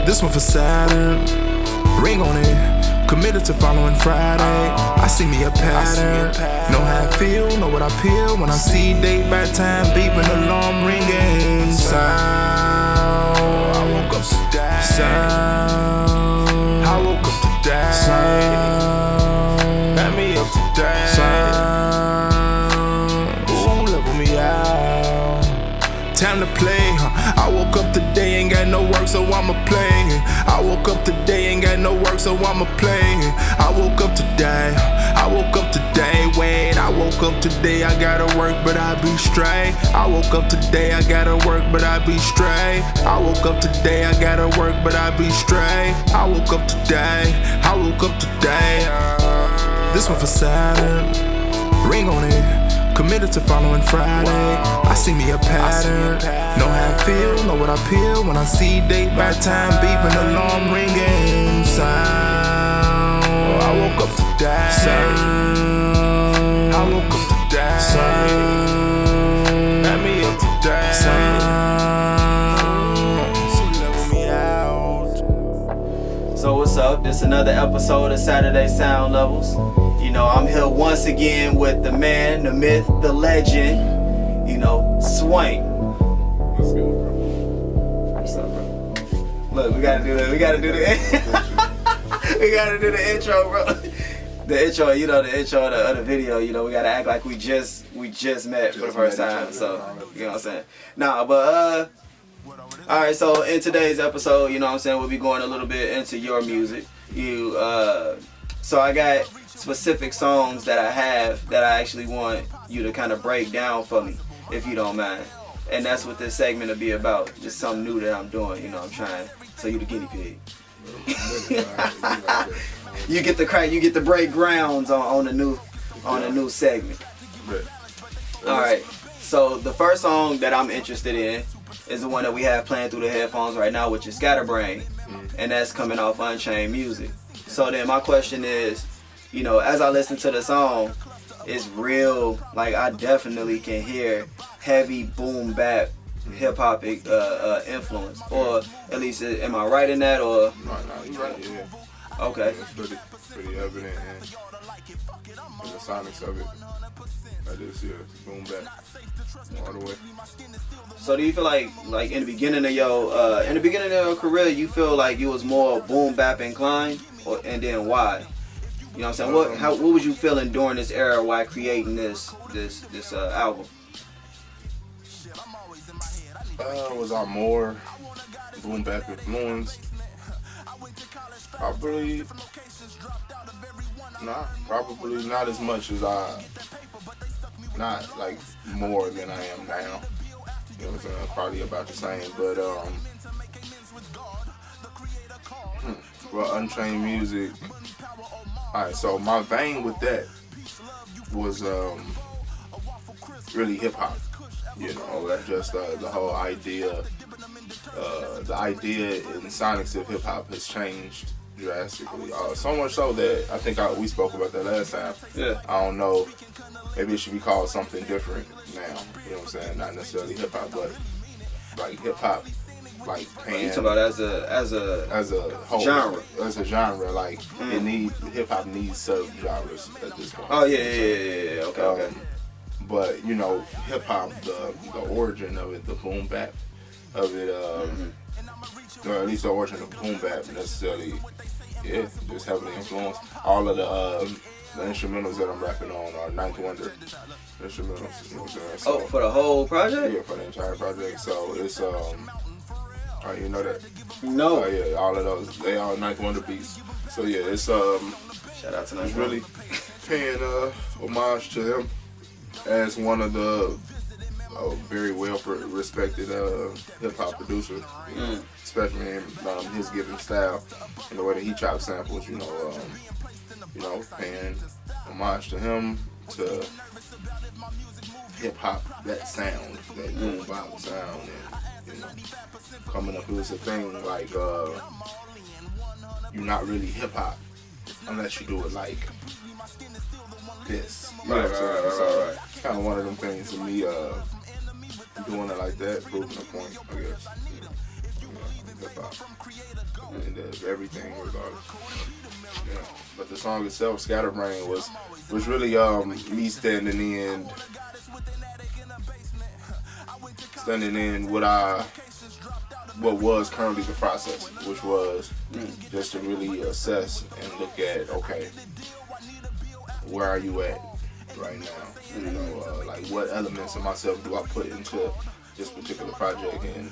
This one for Saturn, ring on it, committed to following Friday. I see me a pattern, know how I feel, know what I peel when I see date by time, beeping alarm ringing. Sound, I woke up today. Sound, I woke up today. Sound, let me up today. Sound, ooh, level me out. Time to play, I woke up today, ain't got no work, so I'ma play. I woke up today, ain't got no work, so I'ma play. I woke up today, I woke up today, wait. I woke up today, I gotta work, but I be straight. I woke up today, I gotta work, but I be straight. I woke up today, I gotta work, but I be straight. I woke up today, I woke up today. This one for Saturn, ring on it. Committed to following Friday. I see me a pattern, know how I feel, know what I peel when I see date by time, beeping alarm ringing. Sound, I woke up today. Sound, I woke up today. Sound, let me up today. Sound, level me out. So what's up? This another episode of Saturday Sound Levels. You know, I'm here once again with the man, the myth, the legend, you know, Swank. What's good, bro? What's up, bro? Look, we gotta do the we gotta do the intro, bro. The intro, you know, the intro of the video, you know, we gotta act like we just met for the first time. So, you know what I'm saying? Nah, but alright, so in today's episode, you know what I'm saying, we'll be going a little bit into your music. So I got specific songs that I have that I actually want you to kind of break down for me, if you don't mind. And that's what this segment will be about. Just something new that I'm doing, you know, I'm trying. So you the guinea pig. You get the break grounds on the new segment. Alright. So the first song that I'm interested in is the one that we have playing through the headphones right now, which is Scatterbrain. And that's coming off Unchained Music. So then my question is, you know, as I listen to the song, it's real, like I definitely can hear heavy boom bap hip hop influence, or at least am I right in that, or? No, you're right. Yeah. Okay. It's pretty evident in the sonics of it. I just boom bap all the way. So do you feel like in the beginning of your career, you feel like you was more boom bap inclined, and then why? You know what I'm saying? What was you feeling during this era while creating this album? Was I more boom bap influenced? Probably not as much as not like more than I am now. You know what I'm saying? Probably about the same, but well, Unchained Music. Alright, so my vein with that was really hip hop. You know, just the whole idea, the idea in sonics of hip hop has changed drastically. So much so that I think we spoke about that last time. Yeah. I don't know. Maybe it should be called something different now. You know what I'm saying? Not necessarily hip hop, but like hip hop. Like you talking about as a whole genre, as a genre, like hip hop needs sub-genres at this point. Oh yeah. Okay. But you know, hip hop, the origin of it, the boom bap of it, or at least the origin of boom bap necessarily, just heavily influenced. All of the instrumentals that I'm rapping on are Ninth Wonder instrumentals. You know what I'm saying? So, for the whole project? Yeah, for the entire project. So it's oh, you know that? No. Oh yeah, all of those, they all Ninth Wonder beats. So yeah, it's shout out to Ninth Wonder. Really paying homage to him as one of the very well respected hip hop producers, especially in his given style and the way that he chops samples. You know, paying homage to him, to hip hop, that sound, that boom bap sound, and you know, coming up with a thing like you're not really hip hop unless you do it like this. Right. It's kind of one of them things to me. Doing it like that, proving a point, I guess. Hip hop. of everything regardless. Yeah. But the song itself, Scatterbrain, was really me standing in what was currently the process, which was just to really assess and look at, okay, where are you at right now? You know, like what elements of myself do I put into this particular project, and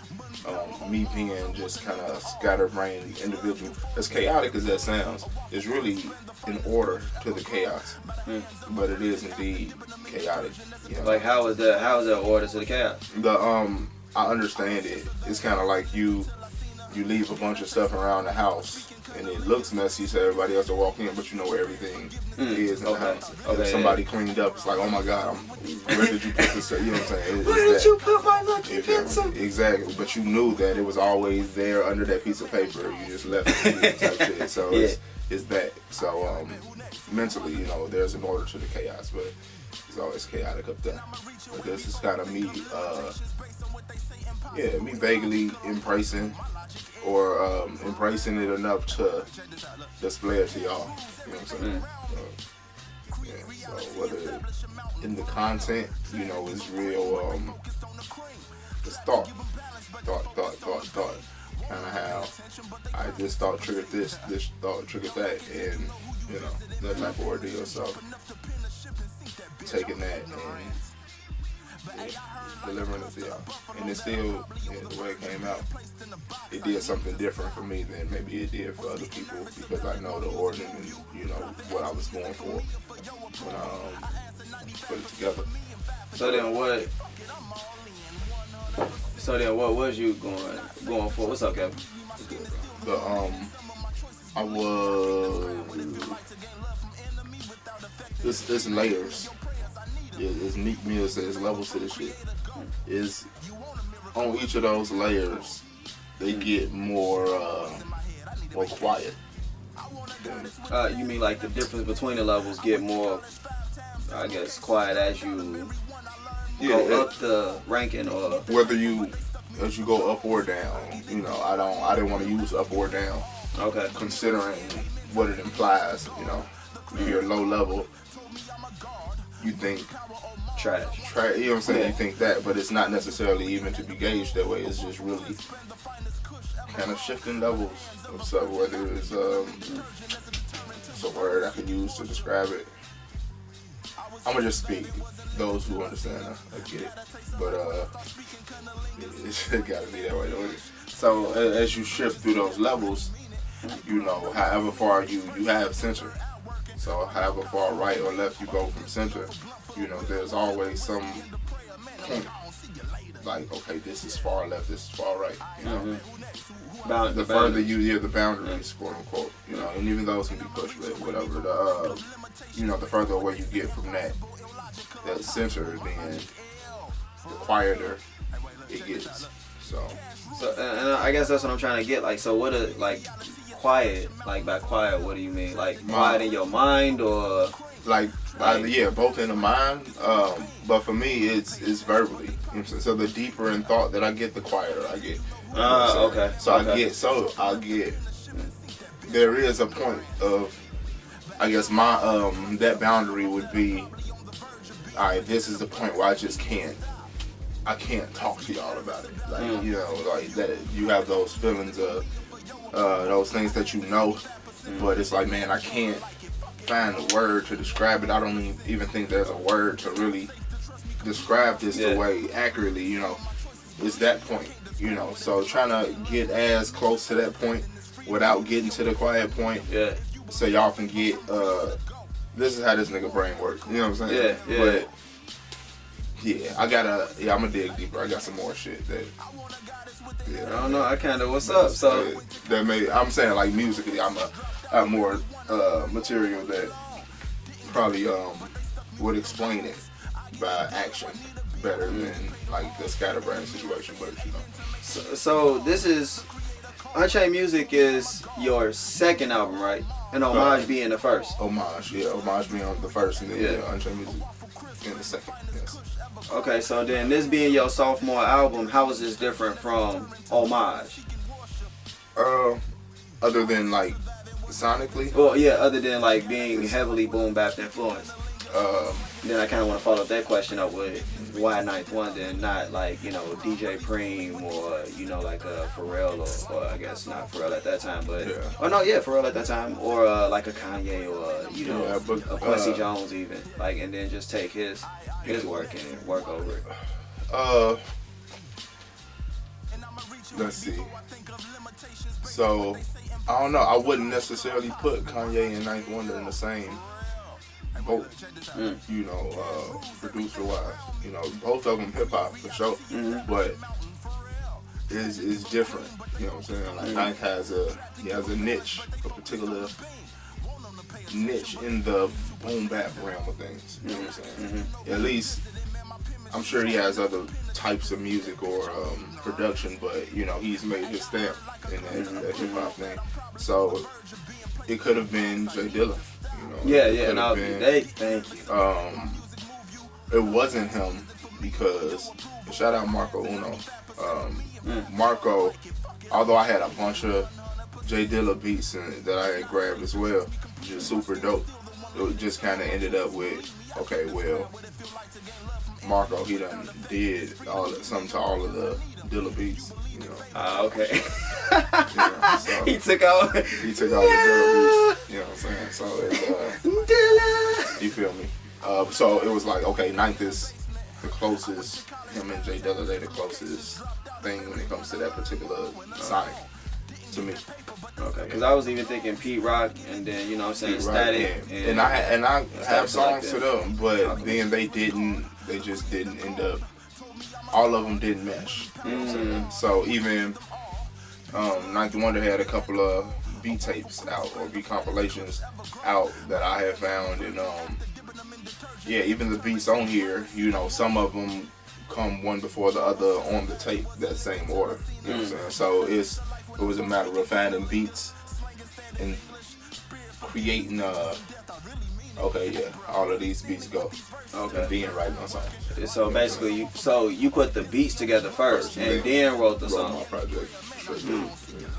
me being just kind of scatterbrained individual, as chaotic as that sounds, is really in order to the chaos, but it is indeed chaotic. You know? Like how is that order to the chaos? I understand it. It's kind of like you leave a bunch of stuff around the house and it looks messy to everybody else to walk in, but you know where everything is in the house. If somebody cleaned up, it's like, oh my God, where did you put this stuff? You know what I'm saying? Where did you put my lucky pencil? Exactly, but you knew that it was always there under that piece of paper. You just left it type shit. So it's that. So mentally, you know, there's an order to the chaos, but it's always chaotic up there. But this is kind of me, me vaguely embracing it enough to display it to y'all. You know what I'm saying? So whether in the content, you know, is real, it's thought. Kind of how this thought triggered this thought triggered that, and you know, that type of ordeal. So taking that and delivering it to y'all, and it's still the way it came out. It did something different for me than maybe it did for other people, because I know the order and you know what I was going for when I put it together. So then what was you going for? What's up, Kevin? But I was. It's layers. It's me says, it's levels to this shit. Is on each of those layers, they get more quiet. You mean like the difference between the levels get more, I guess, quiet as you go up the ranking, or whether as you go up or down. You know, I didn't want to use up or down. Okay. Considering what it implies, you know, if you're low level, you think trash. You know what I'm saying? Yeah. You think that, but it's not necessarily even to be gauged that way. It's just really kind of shifting levels of stuff. Whether it's a word I could use to describe it. I'm gonna just speak. Those who understand, I get it. But it gotta be that way though. So as you shift through those levels, you know, however far you have center. So however far right or left you go from center, you know, there's always some point. Like, okay, this is far left, this is far right. You know, the further the boundaries, quote unquote. You know, and even those can be pushed, but whatever. The further away you get from that center, then the quieter it gets. So and I guess that's what I'm trying to get. Like, so what quiet? Like by quiet, what do you mean? Like quiet in your mind, or like both in the mind. But for me, it's verbally. You know, so the deeper in thought that I get, the quieter I get. Okay. I get. There is a point of, I guess my that boundary would be, all right, this is the point where I can't talk to y'all about it. Like, you know, like that you have those feelings of those things that you know, but it's like, man, I can't find a word to describe it. I don't even think there's a word to really describe this the way accurately, you know. It's that point, you know. So trying to get as close to that point without getting to the quiet point, so y'all can get this is how this nigga brain works. You know what I'm saying? But I'm gonna dig deeper. I got some more shit that. I don't know. I kind of what's up. So I'm saying, like, musically, I have more material that probably would explain it by action better than like the Scatterbrain situation. But you know. So this is Unchained Music is your second album, right? And Homage being the first. Homage being on the first, and then Unchained Music in the second. Yes. Okay, so then this being your sophomore album, how is this different from Homage? other than like sonically. Well, yeah, other than like being heavily boom bap influenced. Then I kind of want to follow up that question up with why Ninth Wonder and not like, you know, DJ Preem or, you know, like Pharrell or I guess not Pharrell at that time, but Pharrell at that time, or like a Kanye or, you know, a Quincy Jones even, like, and then just take his work and work over it. Let's see. So I don't know. I wouldn't necessarily put Kanye and Ninth Wonder in the same boat, you know, producer wise. You know, both of them hip hop for sure, but is different. You know what I'm saying? Like Ninth has a niche, a particular niche in the boom bap realm of things. You know what I'm saying? At least I'm sure he has other types of music or production, but you know, he's made his stamp in that hip hop thing. So it could have been Jay Dilla. You know, thank you. It wasn't him because, shout out Marco Uno. Marco, although I had a bunch of Jay Dilla beats that I had grabbed as well, just super dope. It just kind of ended up with, okay, well, Marco, he done did something to all of the Dilla beats, you know. Okay. So he took all the Dilla beats, you know what I'm saying? So it's, Dilla. you feel me? So it was like, okay, Ninth is the closest, him and Jay Dilla, they the closest thing when it comes to that particular sonic to me. Okay, because I was even thinking Pete Rock, and then, you know what I'm saying, Static. And I have songs like to them, but then they just didn't end up, all of them didn't mesh. You know what I'm saying? So even Ninth Wonder had a couple of B tapes out, or B compilations out that I had found, and even the beats on here, you know, some of them come one before the other on the tape, that same order. You know what I'm saying? So it was a matter of finding beats and creating all of these beats go. Okay. And being right on songs. So basically you put the beats together first and then wrote the song. My project.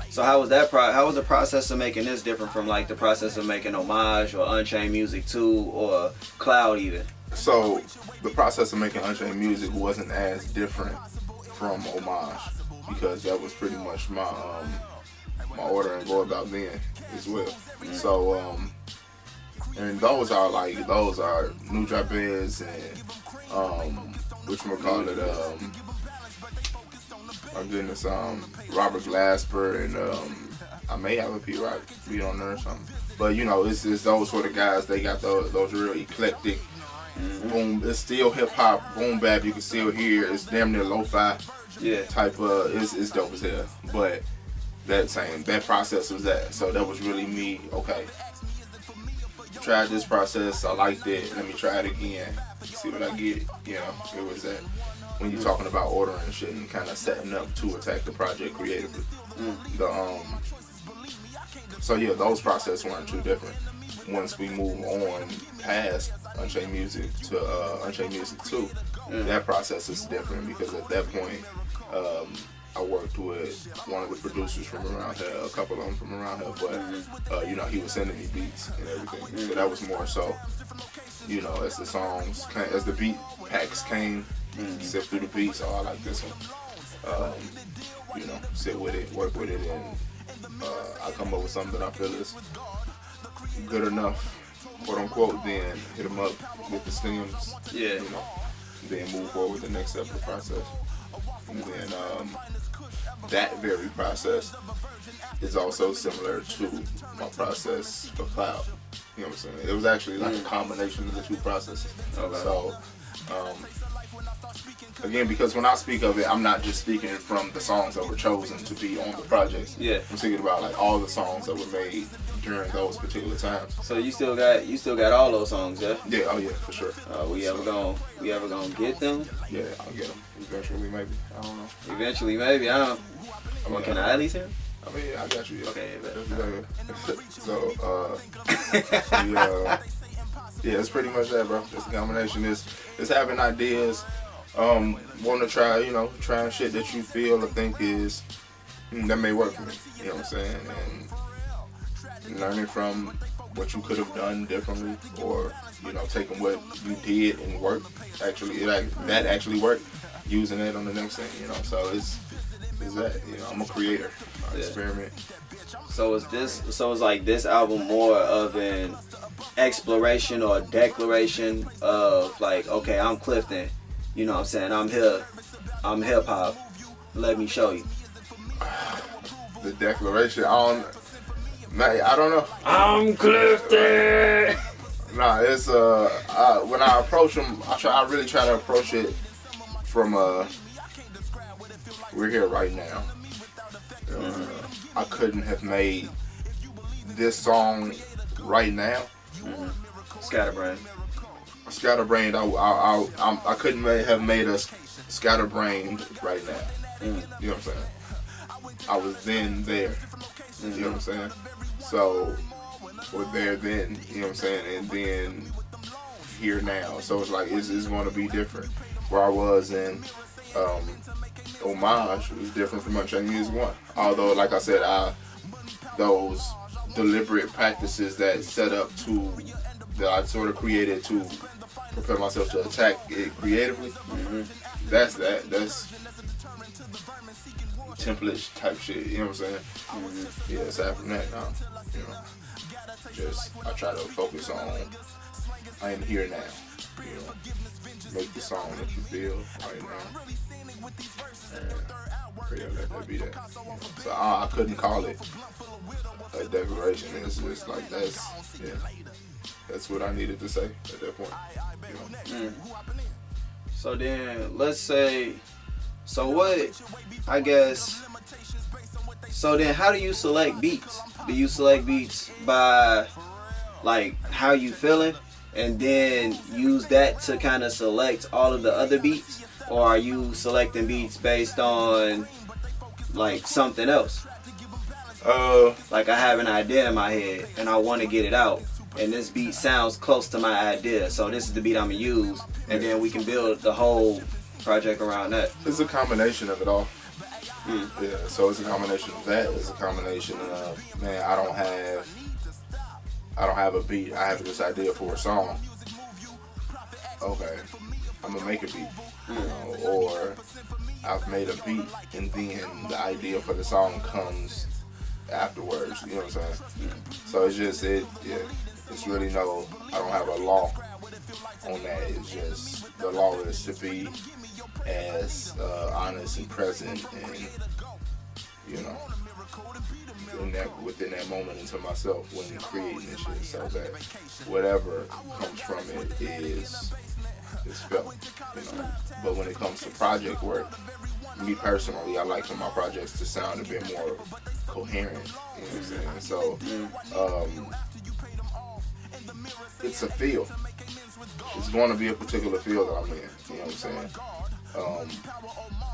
So how was the process of making this different from like the process of making Homage or Unchained Music 2 or Cloud even? So the process of making Unchained Music wasn't as different from Homage, because that was pretty much my order and go about then as well. So and those are New Jabez and whatchamacallit, my goodness, Robert Glasper, and I may have a Pete Rock beat on there or something. But you know, it's those sort of guys. They got those real eclectic boom. It's still hip hop, boom bap. You can still hear it's damn near lo-fi type of. It's dope as hell. But that process was that. So that was really me. Okay, tried this process. I liked it. Let me try it again. See what I get. You know, it was that. When you're talking about ordering shit and kind of setting up to attack the project creatively. Those processes weren't too different. Once we move on past Unchained Music to Unchained Music 2, that process is different, because at that point, I worked with one of the producers from around here, a couple of them from around here, but you know, he was sending me beats and everything. So that was more so, you know, as the beat packs came, sift through the beats. Oh, I like this one. You know, sit with it, work with it, and I come up with something that I feel is good enough, quote unquote. Then hit them up with the stems. You know, then move forward with the next step of the process. And then that very process is also similar to my process for Cloud. You know what I'm saying? It was actually like a combination of the two processes. Okay. So, again, because when I speak of it, I'm not just speaking from the songs that were chosen to be on the projects. Yeah. I'm speaking about like all the songs that were made during those particular times. So you still got all those songs, yeah? Yeah, oh yeah, for sure. We ever gonna get them? Yeah, I'll get them. Eventually, maybe. I don't know. Eventually, maybe. I don't. Well, can I at least hear them? I mean, yeah, I got you. Yeah. Okay, So, yeah, it's pretty much that, bro. Just a combination. It's having ideas, want to trying shit that you feel or think is that may work for me. You know what I'm saying? And learning from what you could have done differently, or taking what you did and work that actually worked, using it on the next thing. So it's that I'm a creator. I experiment. So is like this album more of an exploration or a declaration of like, okay, I'm Clifton, you know what I'm saying, I'm hip hop, let me show you. The declaration, I don't know. I'm Clifton. Nah, it's when I approach them, I really try to approach it from we're here right now. I couldn't have made this song right now. Scatterbrained. I couldn't have made us scatterbrained right now. You know what I'm saying? I was then there. You know what I'm saying? So, or there then. You know what I'm saying? And then here now. So it's like it's going to be different. Where I was in Homage was different from Unchained Music 1. Although, like I said, those deliberate practices that I sort of created to prepare myself to attack it creatively. That's template type shit. You know what I'm saying? Yeah, aside from that, now, just I try to focus on I am here now. Make the song that you feel right now. And let that be that. So I couldn't call it a declaration. It's just like that's what I needed to say at that point. So then let's say, so then how do you select beats? Do you select beats by like how you feeling and then use that to kind of select all of the other beats? Or are you selecting beats based on like something else? Like I have an idea in my head and I want to get it out, and this beat sounds close to my idea, so this is the beat I'm gonna use, and then we can build the whole project around that. It's a combination of it all. Yeah, so it's a combination of that. It's a combination of, man, I don't have a beat. I have this idea for a song. Okay, I'm gonna make a beat. Or I've made a beat and then the idea for the song comes afterwards. You know what I'm saying? So it's just it's really I don't have a law on that. It's just the law is to be as honest and present and within that moment into myself when creating this shit, so that whatever comes from it is felt. But when it comes to project work, me personally, I like for my projects to sound a bit more coherent. You know what I'm saying? So it's a feel. It's going to be a particular feel that I'm in. You know what I'm saying?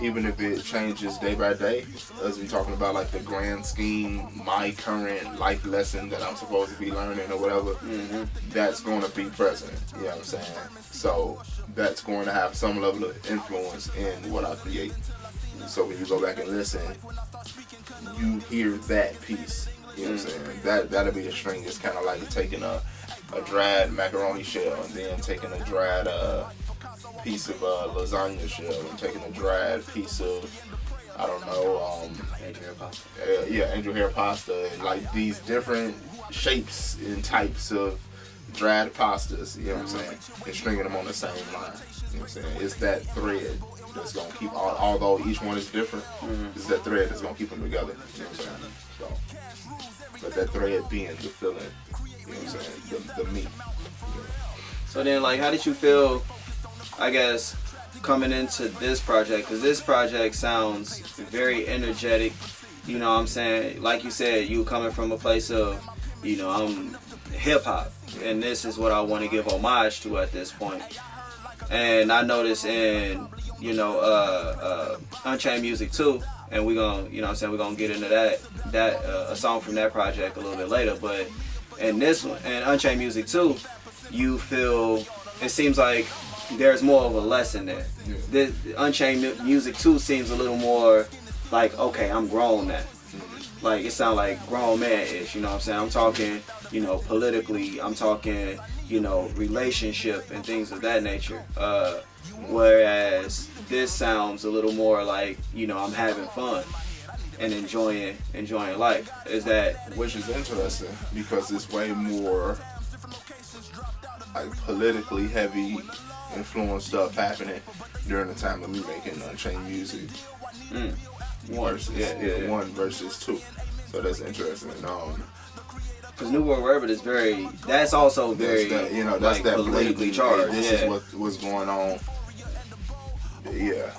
Even if it changes day by day, as we talking about like the grand scheme, my current life lesson that I'm supposed to be learning or whatever, that's going to be present. You know what I'm saying? So that's going to have some level of influence in what I create. So when you go back and listen, you hear that piece. You know what I'm saying? That'll be a string. It's kind of like taking a dried macaroni shell and then taking a dried piece of lasagna shell and taking a dried piece of, I don't know, angel hair pasta. Angel hair pasta, and like these different shapes and types of dried pastas, you know what I'm saying, and stringing them on the same line. You know what I'm saying? It's that thread that's gonna keep, although each one is different, it's that thread that's gonna keep them together. You know what I'm saying? So, but that thread being the feeling, you know what I'm saying, the meat. So then, like, how did you feel, I guess, coming into this project? Because this project sounds very energetic, you know what I'm saying? Like you said, you coming from a place of, I'm hip-hop, and this is what I want to give homage to at this point. And I noticed in, Unchained Music 2, and we're going to, we're going to get into that a song from that project a little bit later, but in this one, in Unchained Music 2, you feel, it seems like there's more of a lesson there. The Unchained Music 2 seems a little more like, okay, I'm grown now. like it sound like grown man-ish, you know what I'm saying? I'm talking, you know, politically, I'm talking, you know, relationship and things of that nature. Whereas this sounds a little more like, you know, I'm having fun and enjoying life. Is that which is interesting because it's way more like politically heavy influence stuff happening during the time of me making Unchained music. One versus two. So that's interesting. Because New World Rabbit is that's also very, that's like, that politically charged. This is what's going on. Yeah.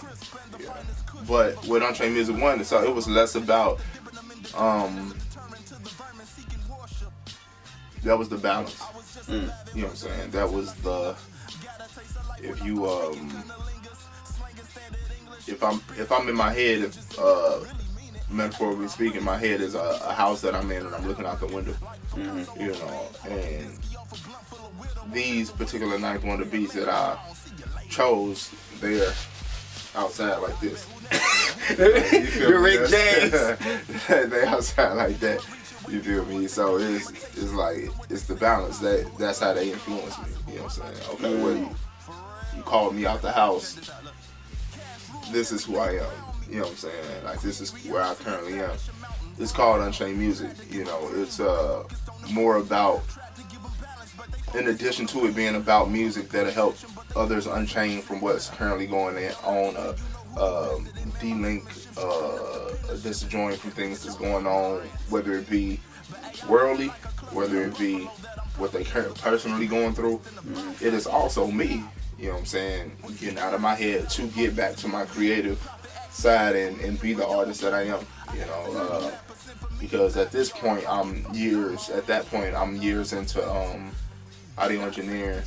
But with Unchained Music 1, so it was less about, that was the balance. You know what I'm saying? That was the, if I'm in my head, metaphorically speaking, my head is a house that I'm in and I'm looking out the window. You know, and these particular Ninth Wonder beats that I chose, they're outside like this. You're Rick James. They outside like that. You feel me? So it's like it's the balance that's how they influence me. You know what I'm saying? Okay, well you called me out the house. This is who I am. You know what I'm saying? Like this is where I currently am. It's called Unchained Music. You know, it's more about, in addition to it being about music that'll help others unchain from what's currently going on, de-link, disjoin from things that's going on, whether it be worldly, whether it be what they personally going through. It is also me, you know what I'm saying, getting out of my head to get back to my creative side and be the artist that I am, you know, because at this point I'm years into audio engineering.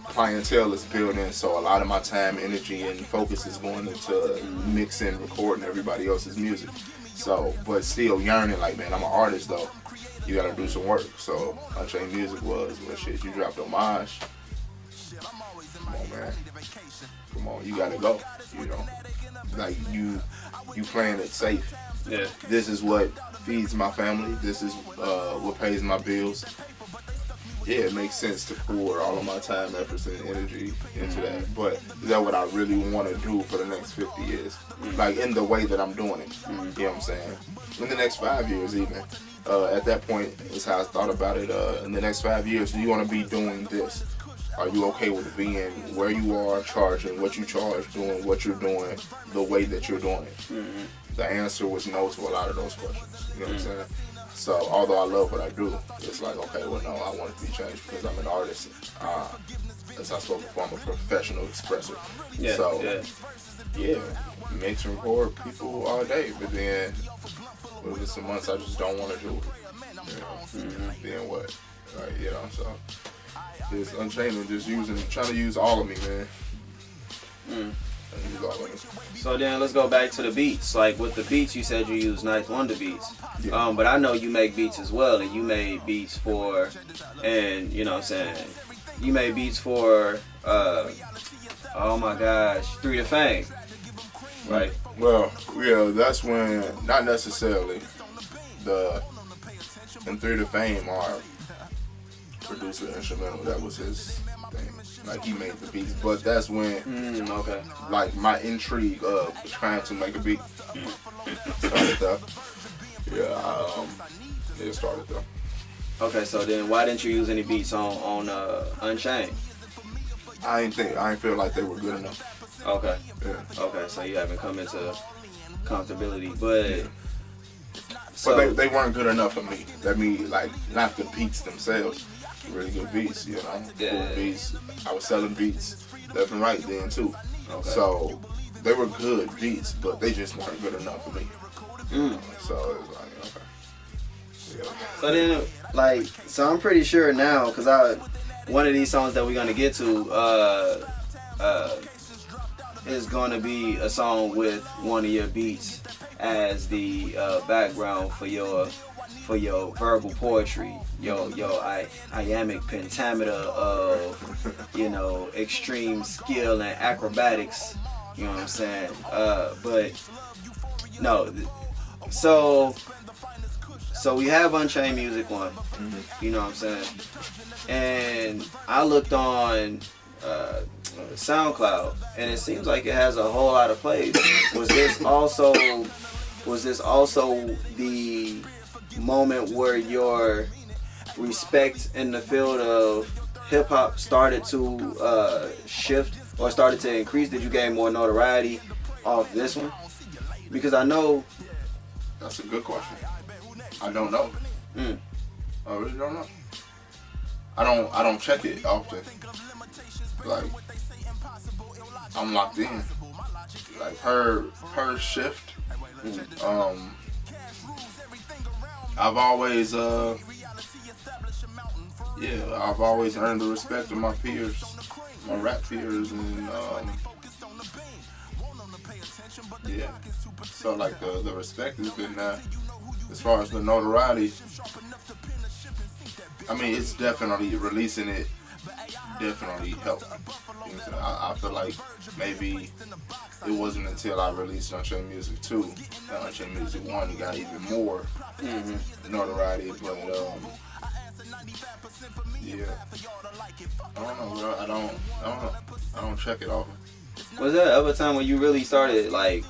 Clientele is building, so a lot of my time, energy, and focus is going into mixing, recording everybody else's music. So, but still yearning, like, man, I'm an artist though. You gotta do some work. So, Unchained Music was, well, shit, you dropped Homage. Come on, man. Come on, you gotta go. You know, like you playing it safe. Yeah. This is what feeds my family. This is what pays my bills. Yeah, it makes sense to pour all of my time, efforts, and energy into that. But is that what I really want to do for the next 50 years? Like, in the way that I'm doing it. You know what I'm saying? In the next 5 years, even. At that point, is how I thought about it. In the next 5 years, do you want to be doing this? Are you okay with being where you are, charging what you charge, doing what you're doing, the way that you're doing it? The answer was no to a lot of those questions. You know what I'm saying? So, although I love what I do, it's like, okay, well, no, I want it to be changed because I'm an artist. As I spoke before, I'm a professional expresser. Yeah, so, mix and record people all day, but then, what if it's some months I just don't want to do it? You know, then what? Like, you know, so, it's Unchained, just trying to use all of me, man. So then let's go back to the beats. Like with the beats, you said you use Ninth Wonder beats. Yeah. But I know you make beats as well, and you made beats for, and you know what I'm saying, you made beats for, oh my gosh, 3 to Fame, right? Well, yeah, that's when, not necessarily, and 3 to Fame are producer instrumental, that was his thing. Like, he made the beats, but that's when, like, my intrigue of trying to make a beat started there. Yeah, it started there. Okay, so then why didn't you use any beats on Unchained? I ain't feel like they were good enough. Okay. Yeah. Okay, so you haven't come into comfortability, but... Yeah. So, but they weren't good enough for me. That mean, like, not the beats themselves. Really good beats, you know. Yeah. Cool beats. I was selling beats left and right then too. Okay. So they were good beats, but they just weren't good enough for me. So it was like, okay. Yeah. So then, like, so I'm pretty sure now, because one of these songs that we're gonna get to is gonna be a song with one of your beats as the background for your verbal poetry, your iambic pentameter of, you know, extreme skill and acrobatics, you know what I'm saying? But no, so So we have Unchained Music 1. You know what I'm saying? And I looked on SoundCloud, and it seems like it has a whole lot of plays. Was this also the moment where your respect in the field of hip hop started to shift or started to increase? Did you gain more notoriety off this one? Because I know. That's a good question. I don't know. I really don't know. I don't check it often. Like, I'm locked in. Like her shift. I've always I've always earned the respect of my peers, my rap peers, and so like the respect has been there. As far as the notoriety, I mean, it's definitely releasing it. Definitely helped. You know what I'm saying? I feel like maybe it wasn't until I released Unchained Music 2 and Unchained Music 1 it got even more notoriety. But yeah, I don't know, bro. I don't know. I don't check it often. Was there ever a time when you really started like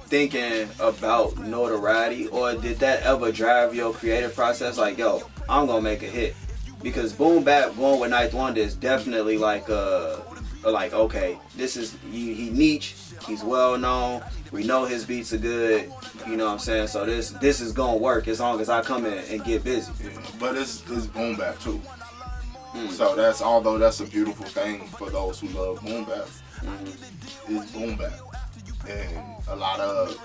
thinking about notoriety, or did that ever drive your creative process? Like, yo, I'm gonna make a hit. Because boom bap going with Ninth Wonder is definitely like okay, this is he niche, he's well known, we know his beats are good, you know what I'm saying? So this is gonna work as long as I come in and get busy. Yeah, but it's boom bap too. So although that's a beautiful thing for those who love boom bap, it's boom bap. And a lot of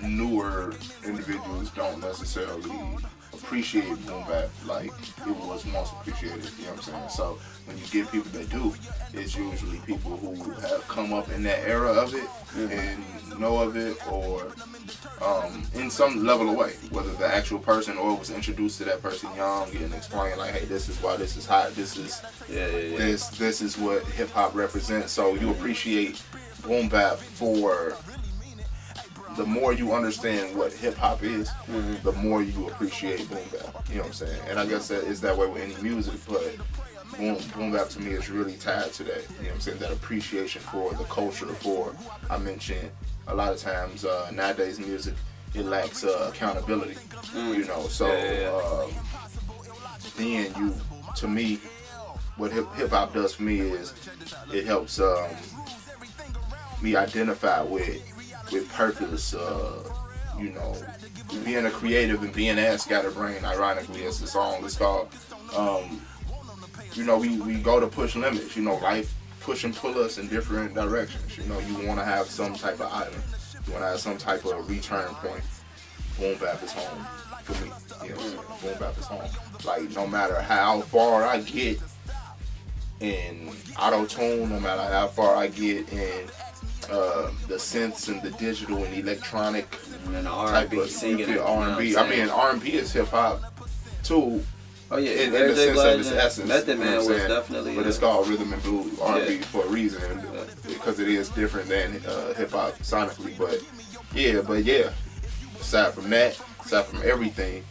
newer individuals don't necessarily appreciate boom bap like it was once appreciated, you know what I'm saying? So when you get people that do, it's usually people who have come up in that era of it and know of it, or in some level of way, whether the actual person or was introduced to that person young and explained like, hey, this is why this is hot, this is this is what hip hop represents. So you appreciate boom bap for the more you understand what hip hop is, the more you appreciate boom bap. You know what I'm saying? And I guess that is that way with any music, but boom bap to me is really tied to that. You know what I'm saying? That appreciation for the culture. For I mentioned a lot of times nowadays music, it lacks accountability. You know, so then to me, what hip hop does for me is it helps me identify with purpose, you know, being a creative and being as scatterbrained, ironically, as the song is called. You know, we go to push limits. You know, life push and pull us in different directions. You know, you want to have some type of island. You want to have some type of return point. Boom bap is home for me. You know what I'm saying? Boom bap is home. Like, no matter how far I get in auto-tune, no matter how far I get in the synths and the digital and electronic and the R&B, singing R&B. I mean, R&B is hip hop too. Oh yeah, in the sense of its essence. Method Man was definitely. But it's called rhythm and blues R&B for a reason, because it is different than hip hop sonically. But yeah. Aside from that, aside from everything,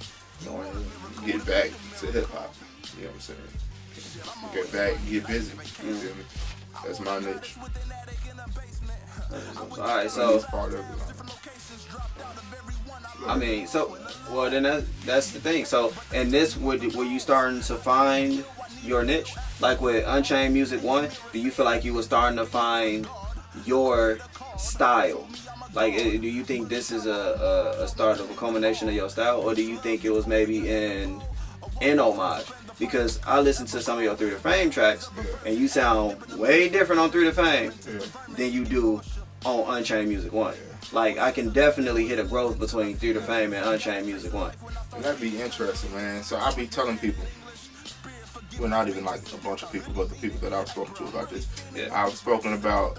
get back to hip hop. You know what I'm saying? Get back, get busy. You feel me? That's my niche. Alright, so part of it. I mean, then that's the thing. So, and this were you starting to find your niche? Like with Unchained Music 1, do you feel like you were starting to find your style? Like, do you think this is a start of a culmination of your style, or do you think it was maybe in homage? Because I listened to some of your Through the Fame tracks, and you sound way different on Through the Fame than you do on Unchained Music 1. Like, I can definitely hit a growth between Through the Fame and Unchained Music 1. And that'd be interesting, man. So I'll be telling people, well, not even like a bunch of people, but the people that I've spoken to about this. I've spoken about,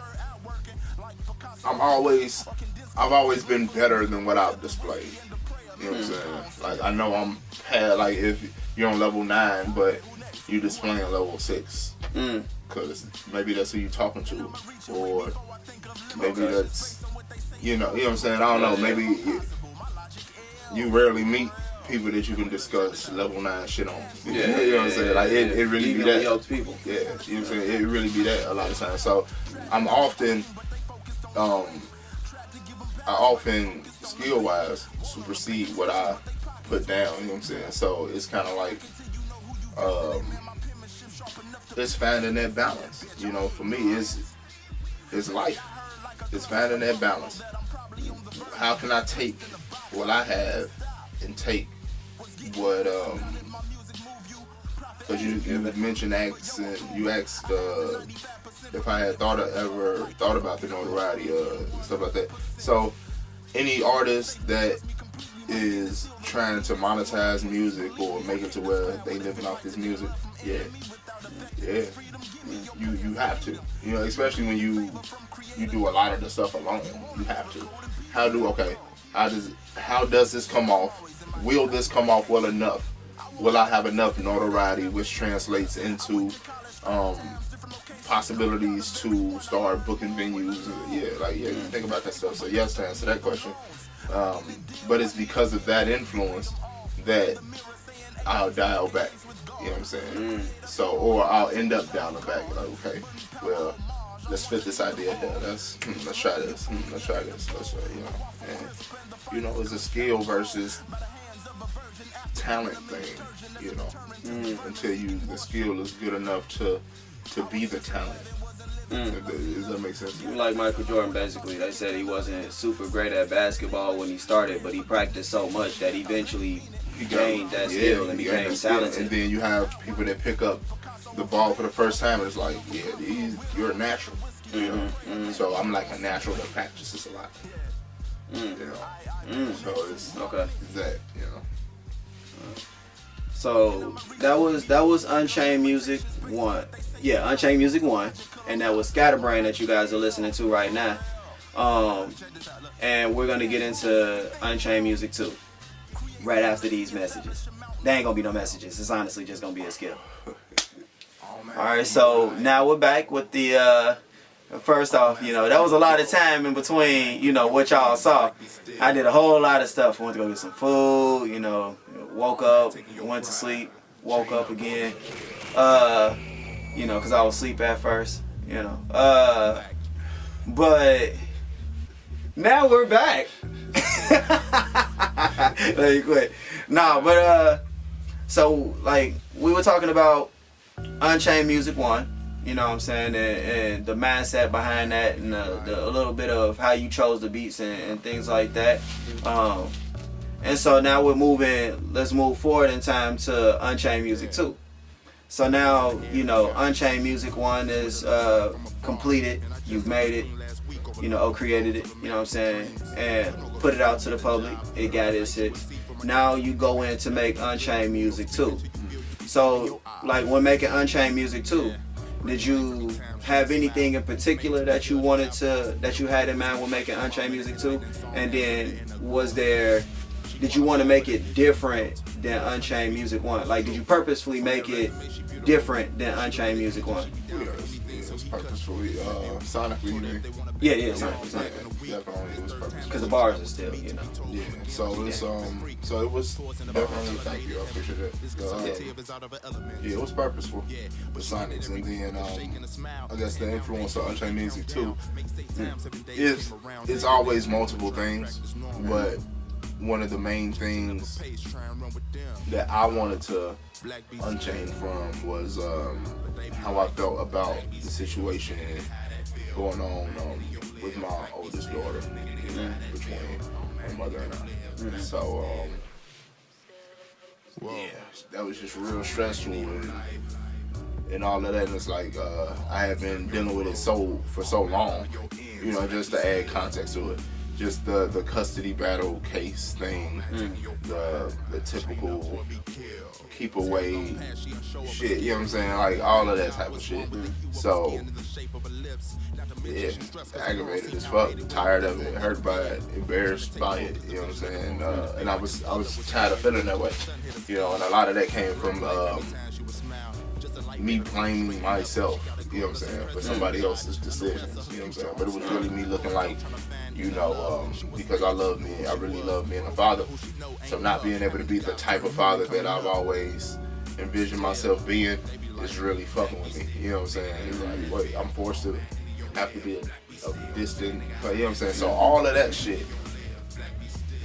I've always been better than what I've displayed. You know what I'm saying? Like, I know I'm past, like, if you're on level 9, but you displaying level 6. Because maybe that's who you're talking to. Or maybe that's, you know what I'm saying? I don't know. Maybe you rarely meet people that you can discuss level 9 shit on. Yeah, you know what I'm saying? Like it really be that. Yoked people. Yeah, you know what I'm saying? It really be that a lot of times. So I'm often, skill wise supersede what I put down. You know what I'm saying? So it's kind of like, it's finding that balance. You know, for me, it's life. It's finding that balance. How can I take what I have and take what because you mentioned you asked if I had ever thought about the notoriety stuff like that. So any artist that is trying to monetize music or make it to where they living off this music, yeah, you have to, you know, especially when you do a lot of the stuff alone. You have to. How does this come off? Will this come off well enough? Will I have enough notoriety, which translates into possibilities to start booking venues? Think about that stuff. So yes, to answer that question. But it's because of that influence that I'll dial back. You know what I'm saying? So, or I'll end up down the back. Like, okay, well, let's fit this idea here. Let's try this. Let's try this. You know, and you know, it's a skill versus talent thing. You know, until the skill is good enough to be the talent. Does that make sense? Like Michael Jordan, basically, they said he wasn't super great at basketball when he started, but he practiced so much that eventually he gained that skill and became talented. And then you have people that pick up the ball for the first time and it's like, yeah, you're a natural. You know? So I'm like a natural that practices a lot. You know? So it's that, you know. So that was Unchained Music 1. Yeah, Unchained Music 1. And that was Scatterbrain that you guys are listening to right now. And we're gonna get into Unchained Music 2 right after these messages. There ain't gonna be no messages. It's honestly just gonna be a skill. Alright, so now we're back with the first off, you know, that was a lot of time in between, you know, what y'all saw. I did a whole lot of stuff. I went to go get some food, you know, woke up, went to sleep, woke up again. You know, because I was asleep at first, you know. But now we're back. Let me quit. Nah, but so like we were talking about Unchained Music 1. You know what I'm saying, and the mindset behind that, and a little bit of how you chose the beats and things like that. And so now let's move forward in time to Unchained Music 2. So now, you know, Unchained Music 1 is completed. You've made it, you know, created it, you know what I'm saying, and put it out to the public. It got its hits. Now you go in to make Unchained Music 2. So, like, when making Unchained Music 2, did you have anything in particular that you had in mind when making Unchained Music 2? And then did you want to make it different than Unchained Music 1? Like, did you purposefully make it different than Unchained Music 1? It's purposefully, sonically, you mean? Yeah, sonically. Definitely, it was purposeful. Because the bars are still, you know. Yeah, so it's, so it was definitely, thank you, I appreciate that. Yeah, it was purposeful, the sonics, and then, I guess the influence of Unchained Music too, it's always multiple things, but one of the main things that I wanted to unchain from was how I felt about the situation going on with my oldest daughter, between my mother and I. So yeah, that was just real stressful and all of that. And it's like I have been dealing with it for so long, you know, just to add context to it. Just the custody battle case thing, the typical keep away shit, you know what I'm saying? Like all of that type of shit. So yeah, aggravated as fuck, tired of it, hurt by it, embarrassed by it, you know what I'm saying? And I was tired of feeling that way, you know, and a lot of that came from me blaming myself you know what I'm saying, for somebody else's decisions, you know what I'm saying. But it was really me looking like, you know, because I really love being a father. So not being able to be the type of father that I've always envisioned myself being is really fucking with me, you know what I'm saying. It's like, wait, I'm forced to have to be a distant, you know what I'm saying. So all of that shit,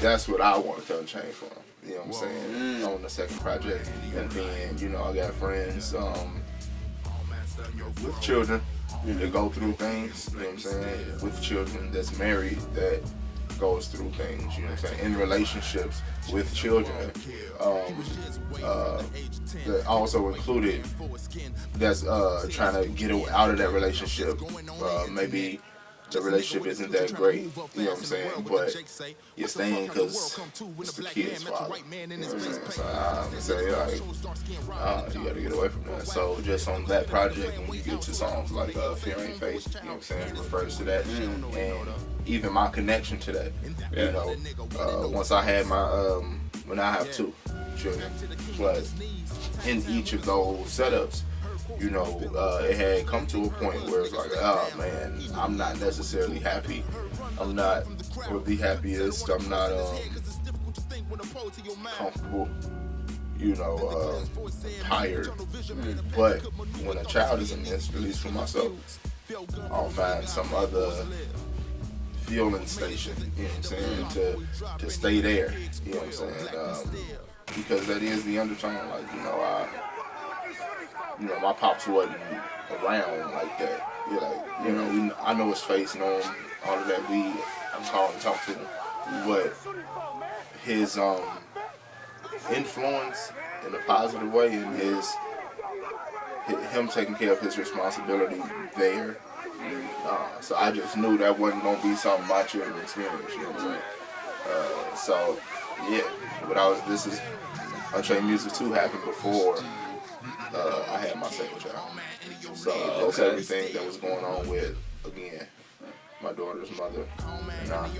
that's what I wanted to unchain from. You know what I'm saying? On the second project. And then, you know, I got friends with children that go through things, you know what I'm saying? With children that's married that goes through things, you know what I'm saying? In relationships with children. That also included that's trying to get out of that relationship. Maybe the relationship isn't that great, you know what I'm saying, but you're staying because it's the kid's father, you know what I'm saying. So I say, like, you gotta get away from that. So just on that project, when you get to songs like Fear Ain't Faith, you know what I'm saying, it refers to that, and even my connection to that, you know, once I had my, when I have 2 children, but in each of those setups, you know, it had come to a point where it's like, oh man, I'm not necessarily happy. I'm not the happiest. I'm not comfortable. You know, tired. But when a child is in this, at least for myself, I'll find some other fueling station. You know what I'm saying? To stay there. You know what I'm saying? Because that is the undertone. Like, you know, my pops wasn't around like that. You're like, you know, I know his face, know him, all of that. I call and talk to him, but his influence in a positive way, and him taking care of his responsibility there. So I just knew that wasn't gonna be something my children experience. You know what I'm saying? So yeah, but this is Unchained Music 2 happened before I had my second child. So that's everything that was going on with, again, my daughter's mother and I.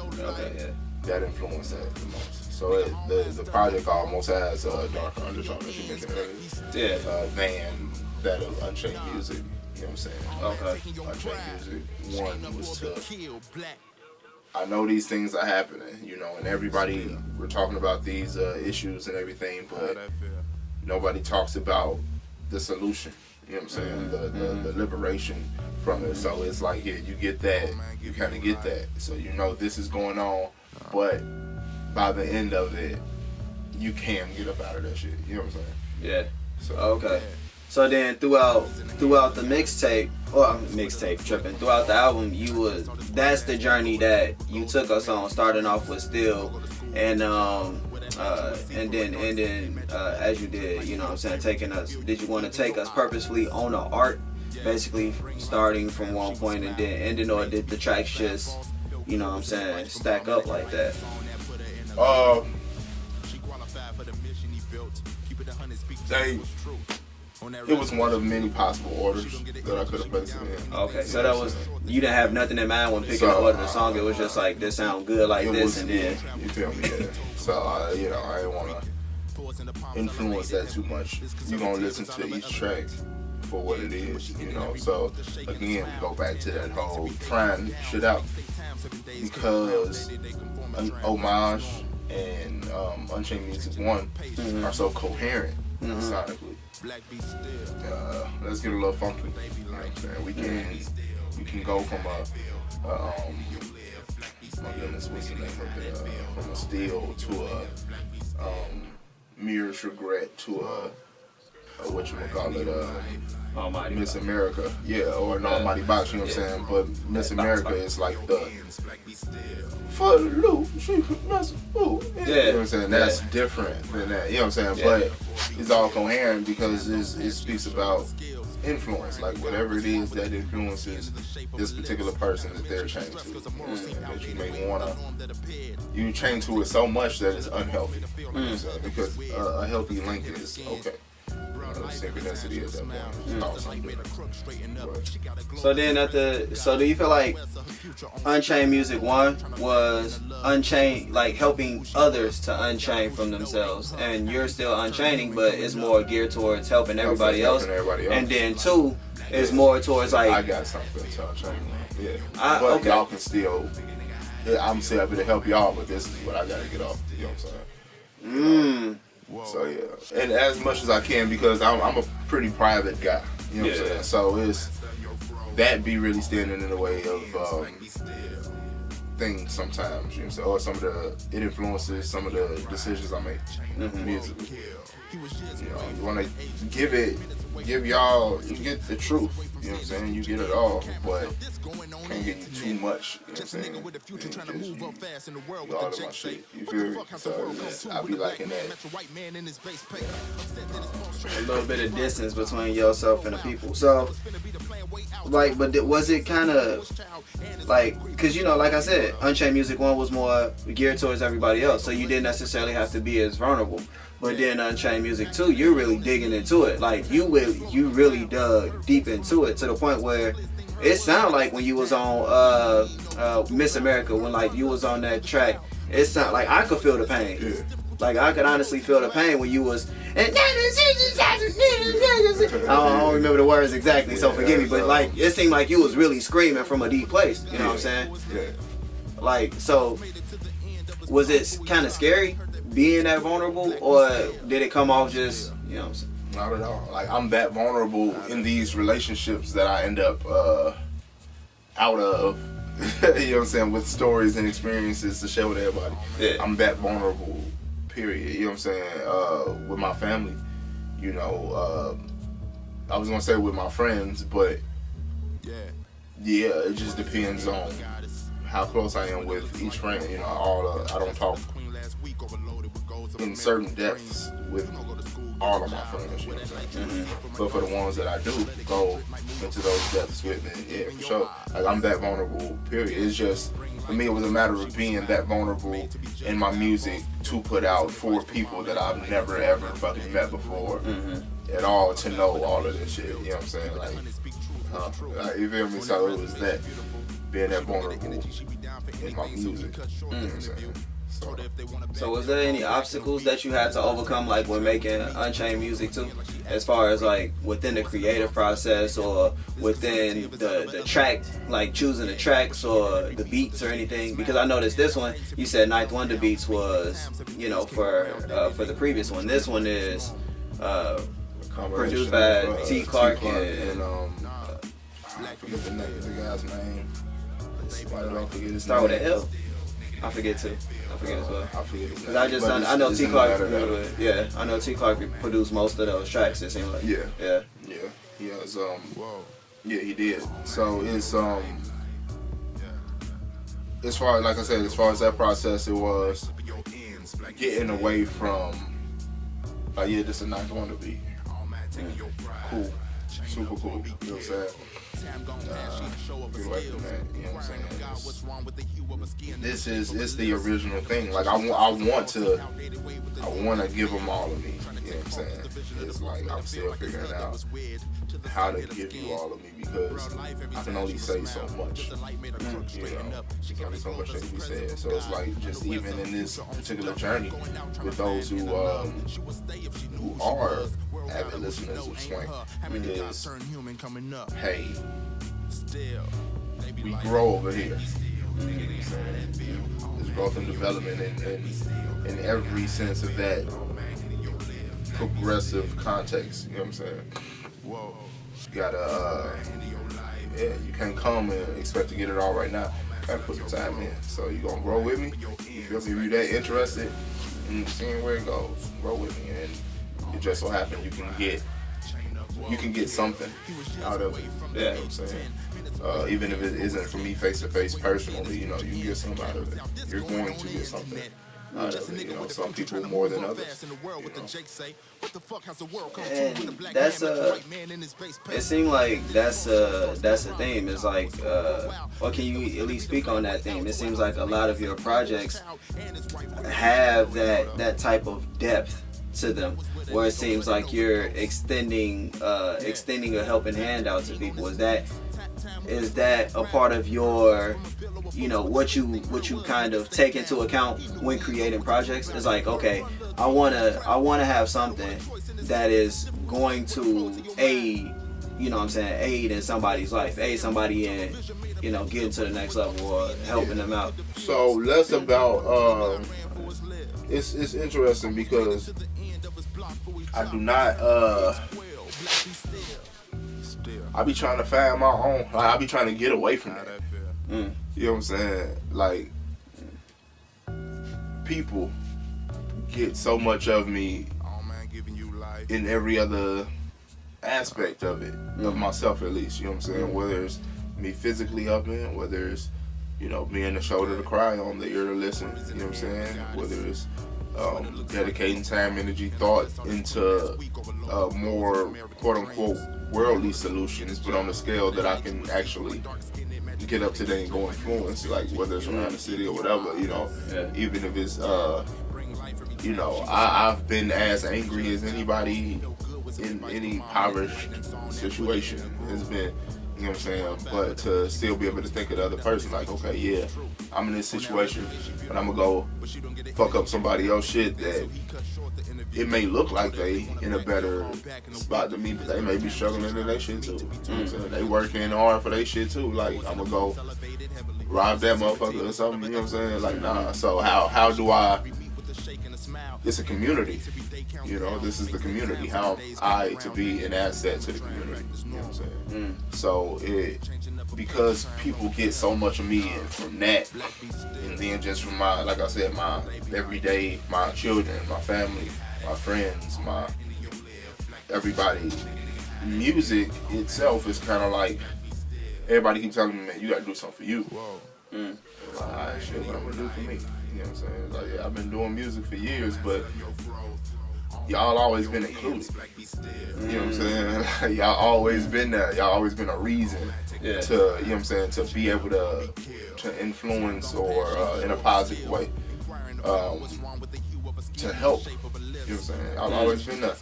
That influenced that the most. So the project almost has a darker undertone, as you mentioned earlier, than that of Unchained Music. You know what I'm saying? Unchained Music 1 was to, I know these things are happening, you know, and everybody, we're talking about these issues and everything, but nobody talks about the solution, you know what I'm saying, the liberation from it. So it's like, yeah, you get that, you kind of get that. So you know this is going on, but by the end of it, you can get up out of that shit, you know what I'm saying? Yeah. So, so then throughout the mixtape, throughout the album, that's the journey that you took us on, starting off with Still, and then ending as you did, you know what I'm saying, did you want to take us purposefully on an arc, basically starting from one point and then ending, or did the tracks just, you know what I'm saying, stack up like that? It was one of many possible orders that I could have placed it in. Okay, so that was, you didn't have nothing in mind when picking the order of the song. It was just like, this sound good like this, and then you feel me? Yeah. So you know, I didn't want to influence that too much. You're gonna listen to each track for what it is, you know. So again, we go back to that whole trying shit out, because Homage and Unchained Music 1 are so coherent sonically. Let's get a little funky. You know what I'm saying? We can go from my goodness, what's the name of it? From a Still to a Mirror's Regret to a whatchamacallit, Miss America. Yeah, or an Almighty Box, you know what I'm saying? But Miss America is like the for the loop, she mess with, you know what I'm saying? That's different than that, you know what I'm saying? But it's all coherent because it speaks about influence, like whatever it is that influences this particular person that they're chained to. You know what I'm saying? That you may wanna, you chain to it so much that it's unhealthy. You know what I'm saying? Because a healthy link is okay. Synchronicity is that point. So then so do you feel like Unchained Music 1 was unchained, like helping others to unchain from themselves, and you're still unchaining, but it's more geared towards helping everybody else. And then 2, It's more towards like I got something to touch on. Yeah. But okay. y'all can still. I'm still happy to help y'all, but this is what I gotta get off. You know what I'm saying? So yeah, and as much as I can because I'm a pretty private guy. You know what I'm saying? So it's that be really standing in the way of things sometimes. You know what I'm saying? Or some of it influences some of the decisions I make musically. You know, you want to give y'all, you get the truth, you know what I'm saying? You get it all, but can't get you too much, you know what I'm saying? You all of my shit, you feel me? So I be liking that. A little bit of distance between yourself and the people. So, like, but was it kind of like, because, you know, like I said, Unchained Music 1 was more geared towards everybody else, so you didn't necessarily have to be as vulnerable. But then Unchained Music 2, you're really digging into it. Like, you really dug deep into it to the point where it sounded like when you was on Miss America, when like you was on that track, it sounded like I could feel the pain. Yeah. Like, I could honestly feel the pain when you was... I don't remember the words exactly, so forgive me. But, like, it seemed like you was really screaming from a deep place. You know what I'm saying? Yeah. Like, so, was it kind of scary being that vulnerable? Or did it come off just, you know what I'm saying? Not at all. Like, I'm that vulnerable in these relationships that I end up out of. You know what I'm saying? With stories and experiences to share with everybody. Yeah. I'm that vulnerable. Period. You know what I'm saying? With my family, you know, I was gonna say with my friends, but yeah, it just depends on how close I am with each friend. You know, I don't talk in certain depths with all of my friends. You know what I'm saying? But for the ones that I do go into those depths with me, yeah, for sure. Like, I'm that vulnerable. Period. It's just. For me, it was a matter of being that vulnerable in my music to put out for people that I've never ever fucking met before at all, to know all of this shit. You know what I'm saying? Like, you feel me? So it was that, being that vulnerable in my music. You know what I'm saying? So was there any obstacles that you had to overcome, like when making Unchained Music too, as far as like within the creative process or within the track, like choosing the tracks or the beats or anything? Because I noticed this one, you said Ninth Wonder beats was, you know, for the previous one. This one is produced by T. Clark and I forget the name of the guy's name. Why did I forget his start name? with an L. I forget too. I forget as well. I forget his name. Cause I know T. Clark. I know T. Clark produced most of those tracks. It seems like. Yeah. He has yeah, he did. So it's as far, like I said, as far as that process, it was getting away from like, yeah, this is not going to be cool, super cool. You know what I'm saying? Get away from that, you know what I'm saying? It's the original thing. Like, I want to give them all of me. You know what I'm saying? It's like I'm still figuring out how to give you all of me because I can only say so much. You know, there's only so much that can be said. So it's like, just even in this particular journey with those who are avid listeners of Swank, is, hey, we grow over here. You know what I'm saying? There's growth and development in every sense of that progressive context. You know what I'm saying? You gotta, you can't come and expect to get it all right now. You gotta put some time in. So you gonna grow with me? You feel me? If you're that interested in seeing where it goes, grow with me, and it just so happens you can get something out of it. You know what I'm saying? Even if it isn't for me face to face personally, you know, you can get something out of it. You're going to get something out of it. You know, some people more than others. You know? And that's it seemed like that's a theme. It's like, or can you at least speak on that theme? It seems like a lot of your projects have that type of depth to them, where it seems like you're extending a helping hand out to people. Is that a part of your, you know, what you kind of take into account when creating projects? It's like, okay, I wanna have something that is going to aid you know what I'm saying, aid in somebody's life, aid somebody in, you know, getting to the next level or helping them out? So less about it's interesting because I do not I be trying to find my own, like, I be trying to get away from that. You know what I'm saying? Like, people get so much of me in every other aspect of it, of myself at least, you know what I'm saying? Whether it's me physically helping, whether it's, you know, being the shoulder to cry on, the ear to listen, you know what I'm saying? Whether it's dedicating time, energy, thought into more quote-unquote worldly solutions, but on a scale that I can actually get up to date and go influence, like whether it's around the city or whatever, you know, even if it's, you know, I've been as angry as anybody in any impoverished situation has been, you know what I'm saying, but to still be able to think of the other person, like, okay, yeah, I'm in this situation, but I'm gonna go fuck up somebody else's shit that it may look like they in a better spot than me, but they may be struggling in their shit too. You know what I'm saying? They working hard for their shit too. Like, I'm gonna go rob that motherfucker or something, you know what I'm saying? Like, nah. So how do I, it's a community, you know, this is the community. How am I to be an asset to the community, you know what I'm saying? So because people get so much of me from that, and then just from my, like I said, my everyday, my children, my family, my friends, my everybody, music itself is kind of like, everybody keeps telling me, man, you gotta do something for you. Like, alright, shit, what I'm gonna do for me? You know what I'm saying? Like, yeah, I've been doing music for years, but y'all always been included. You know what I'm saying? Like, y'all always been there. Y'all always been a reason to, you know what I'm saying, to be able to influence or in a positive way, to help. You know what I'm saying? I've always been there.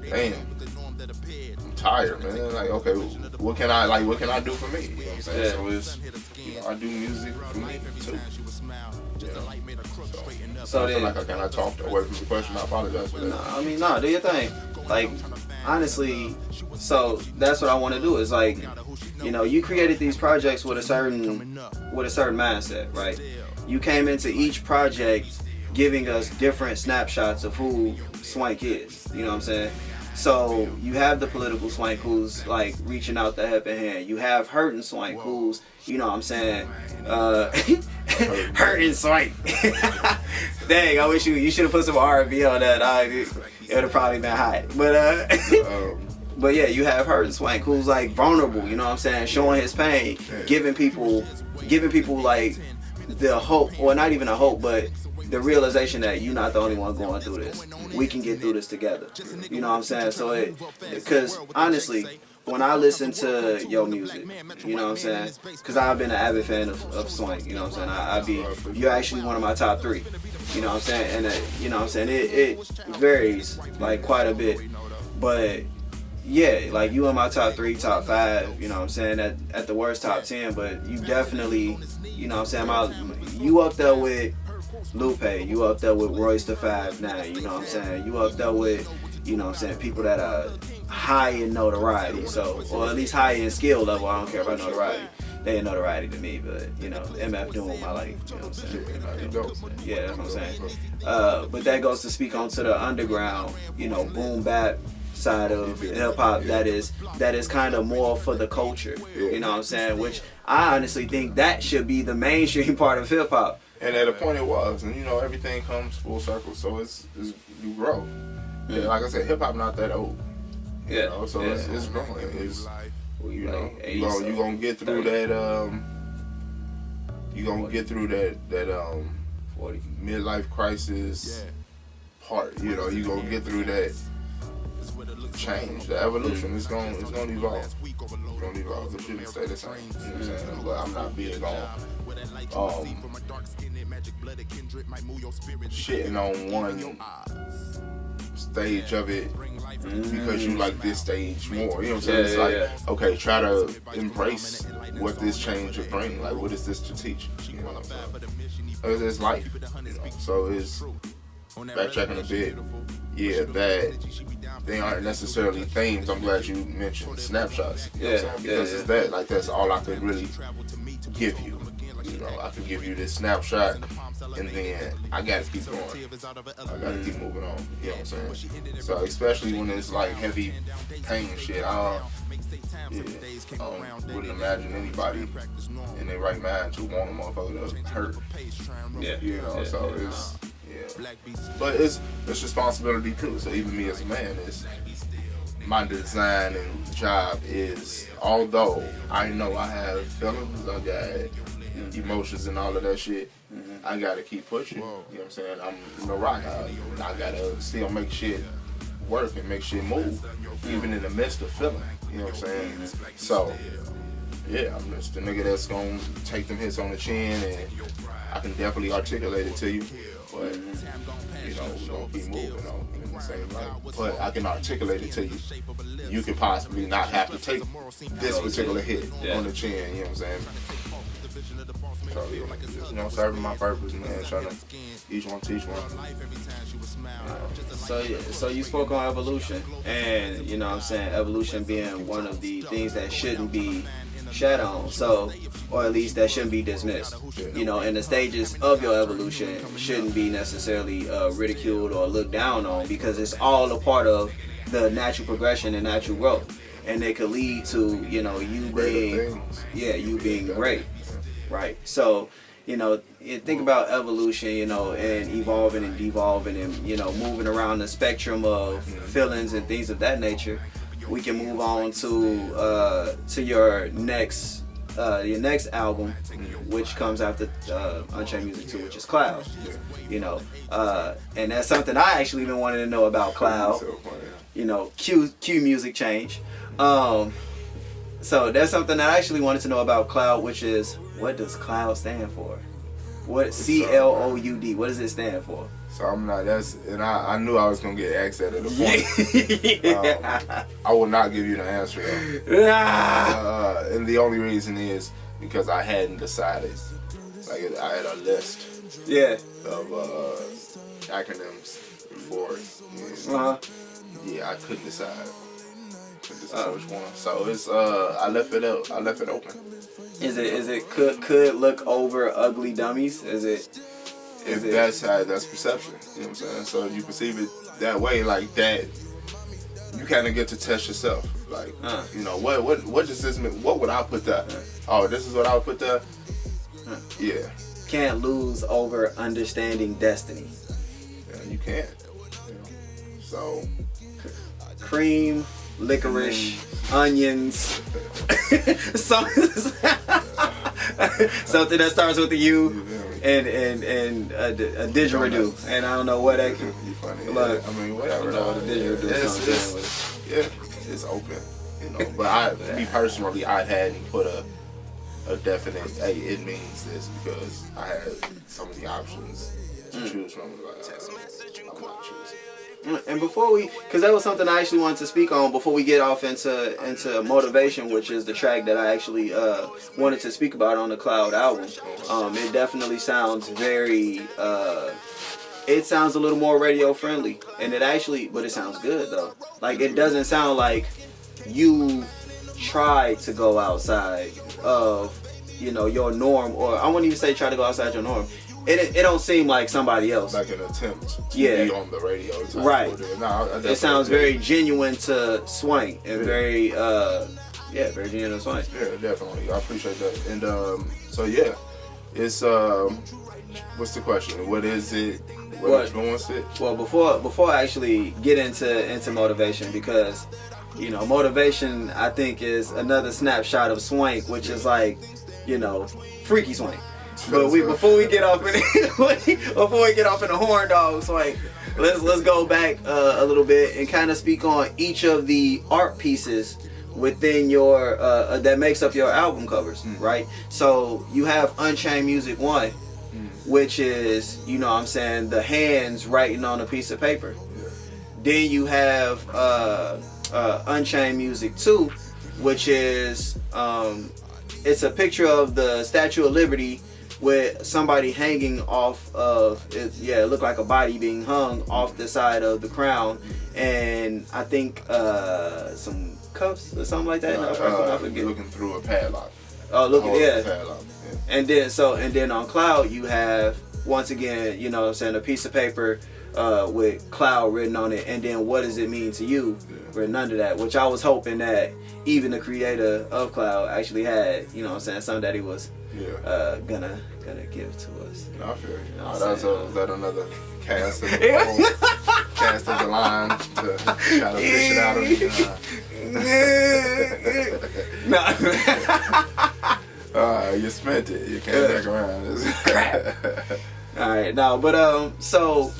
Damn, I'm tired, man. Like, okay, what can I do for me? You know what I'm saying? So it's, you know, I do music for me too. So I feel like I kind of talked away from the question. I apologize for that. I mean, no, do your thing. Like, honestly, so that's what I want to do. Is like, you know, you created these projects with a certain mindset, right? You came into each project giving us different snapshots of who Swank is. You know what I'm saying? So you have the political Swank who's like reaching out the helping hand. You have hurting Swank who's, you know what I'm saying, hurting Swank. Dang, I wish you should have put some R&B on that. It would have probably been hot. But but yeah, you have hurting Swank who's like vulnerable. You know what I'm saying, showing his pain, giving people like the hope, or not even a hope, but the realization that you're not the only one going through this. We can get through this together. You know what I'm saying? So because honestly, when I listen to your music, you know what I'm saying? Because I've been an avid fan of Swank, you know what I'm saying? You're actually one of my top 3. You know what I'm saying? And you know what I'm saying? It varies like quite a bit. But yeah, like you in my top 3, top 5, you know what I'm saying? At the worst top 10, but you definitely, you know what I'm saying? You up there with Lupe, you up there with Royce the 5'9", you know what I'm saying? You up there with, you know what I'm saying, people that are high in notoriety, so, or at least high in skill level. I don't care about notoriety. They ain't notoriety to me, but, you know, MF Doom, I like, you know what I'm saying? Yeah, that's what I'm saying. But that goes to speak onto the underground, you know, boom bap side of hip hop that is kind of more for the culture, you know what I'm saying? Which I honestly think that should be the mainstream part of hip hop. And at a point it was, and you know, everything comes full circle, so it's you grow. Yeah, like I said, hip hop not that old. You know, so it's growing. It's, you know, you gonna get through that. You gonna get through that 40 midlife crisis part. You know, you gonna get through that change, the evolution. It's gonna evolve. It's gonna evolve. It shouldn't stay the same. You know what I'm saying? But I'm not big on shitting on one stage of it because you like this stage more. You know what I'm saying? It's like, okay, try to embrace what this change will bring. Like, what is this to teach? You know what I'm saying? It's life. You know? So it's backtracking a bit. Yeah, that they aren't necessarily themes. I'm glad you mentioned snapshots. You know what I'm saying? Because it's that, like, that's all I could really give you. You know, I could give you this snapshot, and then I gotta keep going. I gotta keep moving on. You know what I'm saying? So especially when it's like heavy pain and shit, I don't really imagine anybody in their right mind to want a motherfucker to hurt. Yeah. You know, so it's but it's responsibility too. So even me as a man, is my design and job is, although I know I have feelings, I got emotions and all of that shit, I gotta keep pushing. You know what I'm saying? I'm no rock. I gotta still make shit work and make shit move, even in the midst of feeling. You know what I'm saying? So yeah, I'm just the nigga that's gonna take them hits on the chin, and I can definitely articulate it to you. But you know, we're gonna keep moving on in the same light. But I can articulate it to you. You could possibly not have to take this particular hit on the chin. You know what I'm saying? So, yeah, you know, serving my purpose, man. Trying to each one teach one. So you spoke on evolution, and you know what I'm saying, evolution being one of the things that shouldn't be shat on, so, or at least that shouldn't be dismissed. You know, and the stages of your evolution shouldn't be necessarily ridiculed or looked down on, because it's all a part of the natural progression and natural growth, and it could lead to, you know, you being great, right? So, you know, think about evolution, you know, and evolving and devolving, and you know, moving around the spectrum of feelings and things of that nature. We can move on to your next album, which comes after Unchained Music 2, which is Cloud. You know, and that's something I actually been wanting to know about Cloud. You know, cue music change. So that's something I actually wanted to know about Cloud, which is, what does Cloud stand for? What CLOUD? What does it stand for? So I'm not. I knew I was gonna get asked that at the point. I will not give you the answer though. And the only reason is because I hadn't decided. Like, I had a list. Of acronyms before. Yeah, I couldn't decide. Which one. So it's I left it open. Is it could look over ugly dummies? That's perception. You know what I'm saying? So if you perceive it that way, like that, you kind of get to test yourself. Like, you know, what does this mean? What would I put there? Oh, this is what I would put there? Yeah. Can't lose over understanding destiny. Yeah, you can't. You know? So cream, licorice, onions, something that starts with a U, and a didgeridoo, and I don't know what that can be funny. Look, I mean, whatever. I don't know what a didgeridoo is. It's open, you know. But me personally, I hadn't put a definite, hey, it means this, because I had so many options to choose from. Like, I'm not choosing. And because that was something I actually wanted to speak on before we get off into Motivation, which is the track that I actually wanted to speak about on the Cloud album. It definitely sounds very, it sounds a little more radio friendly, and but it sounds good though. Like, it doesn't sound like you try to go outside of, you know, your norm, or I wouldn't even say try to go outside your norm. It don't seem like somebody else. Like an attempt to be on the radio. Right. It sounds very genuine to Swank, and very very genuine to Swank. Yeah, definitely. I appreciate that. And so yeah, it's what's the question? What is it? What influenced it? Well, before I actually get into Motivation, because you know, Motivation I think is another snapshot of Swank, which is like, you know, freaky Swank. But before we get off in the horn dogs, like, let's go back a little bit and kind of speak on each of the art pieces within your that makes up your album covers, right? So you have Unchained Music 1, which is, you know what I'm saying, the hands writing on a piece of paper. Then you have Unchained Music 2, which is it's a picture of the Statue of Liberty with somebody hanging off of it. Yeah, it looked like a body being hung off the side of the crown, and and I think some cuffs or something like that. I forget. Looking through a padlock. Oh, look at yeah. Padlock. Yeah. And then on Cloud you have once again, you know what I'm saying, a piece of paper with Cloud written on it, and then what does it mean to you written under that, which I was hoping that even the creator of Cloud actually had, you know what I'm saying, something that he was gonna give to us. No, I feel you. You know is that another cast of the cast of the line to try to fish it out of me? You spent it. You came back around. All right, now, but so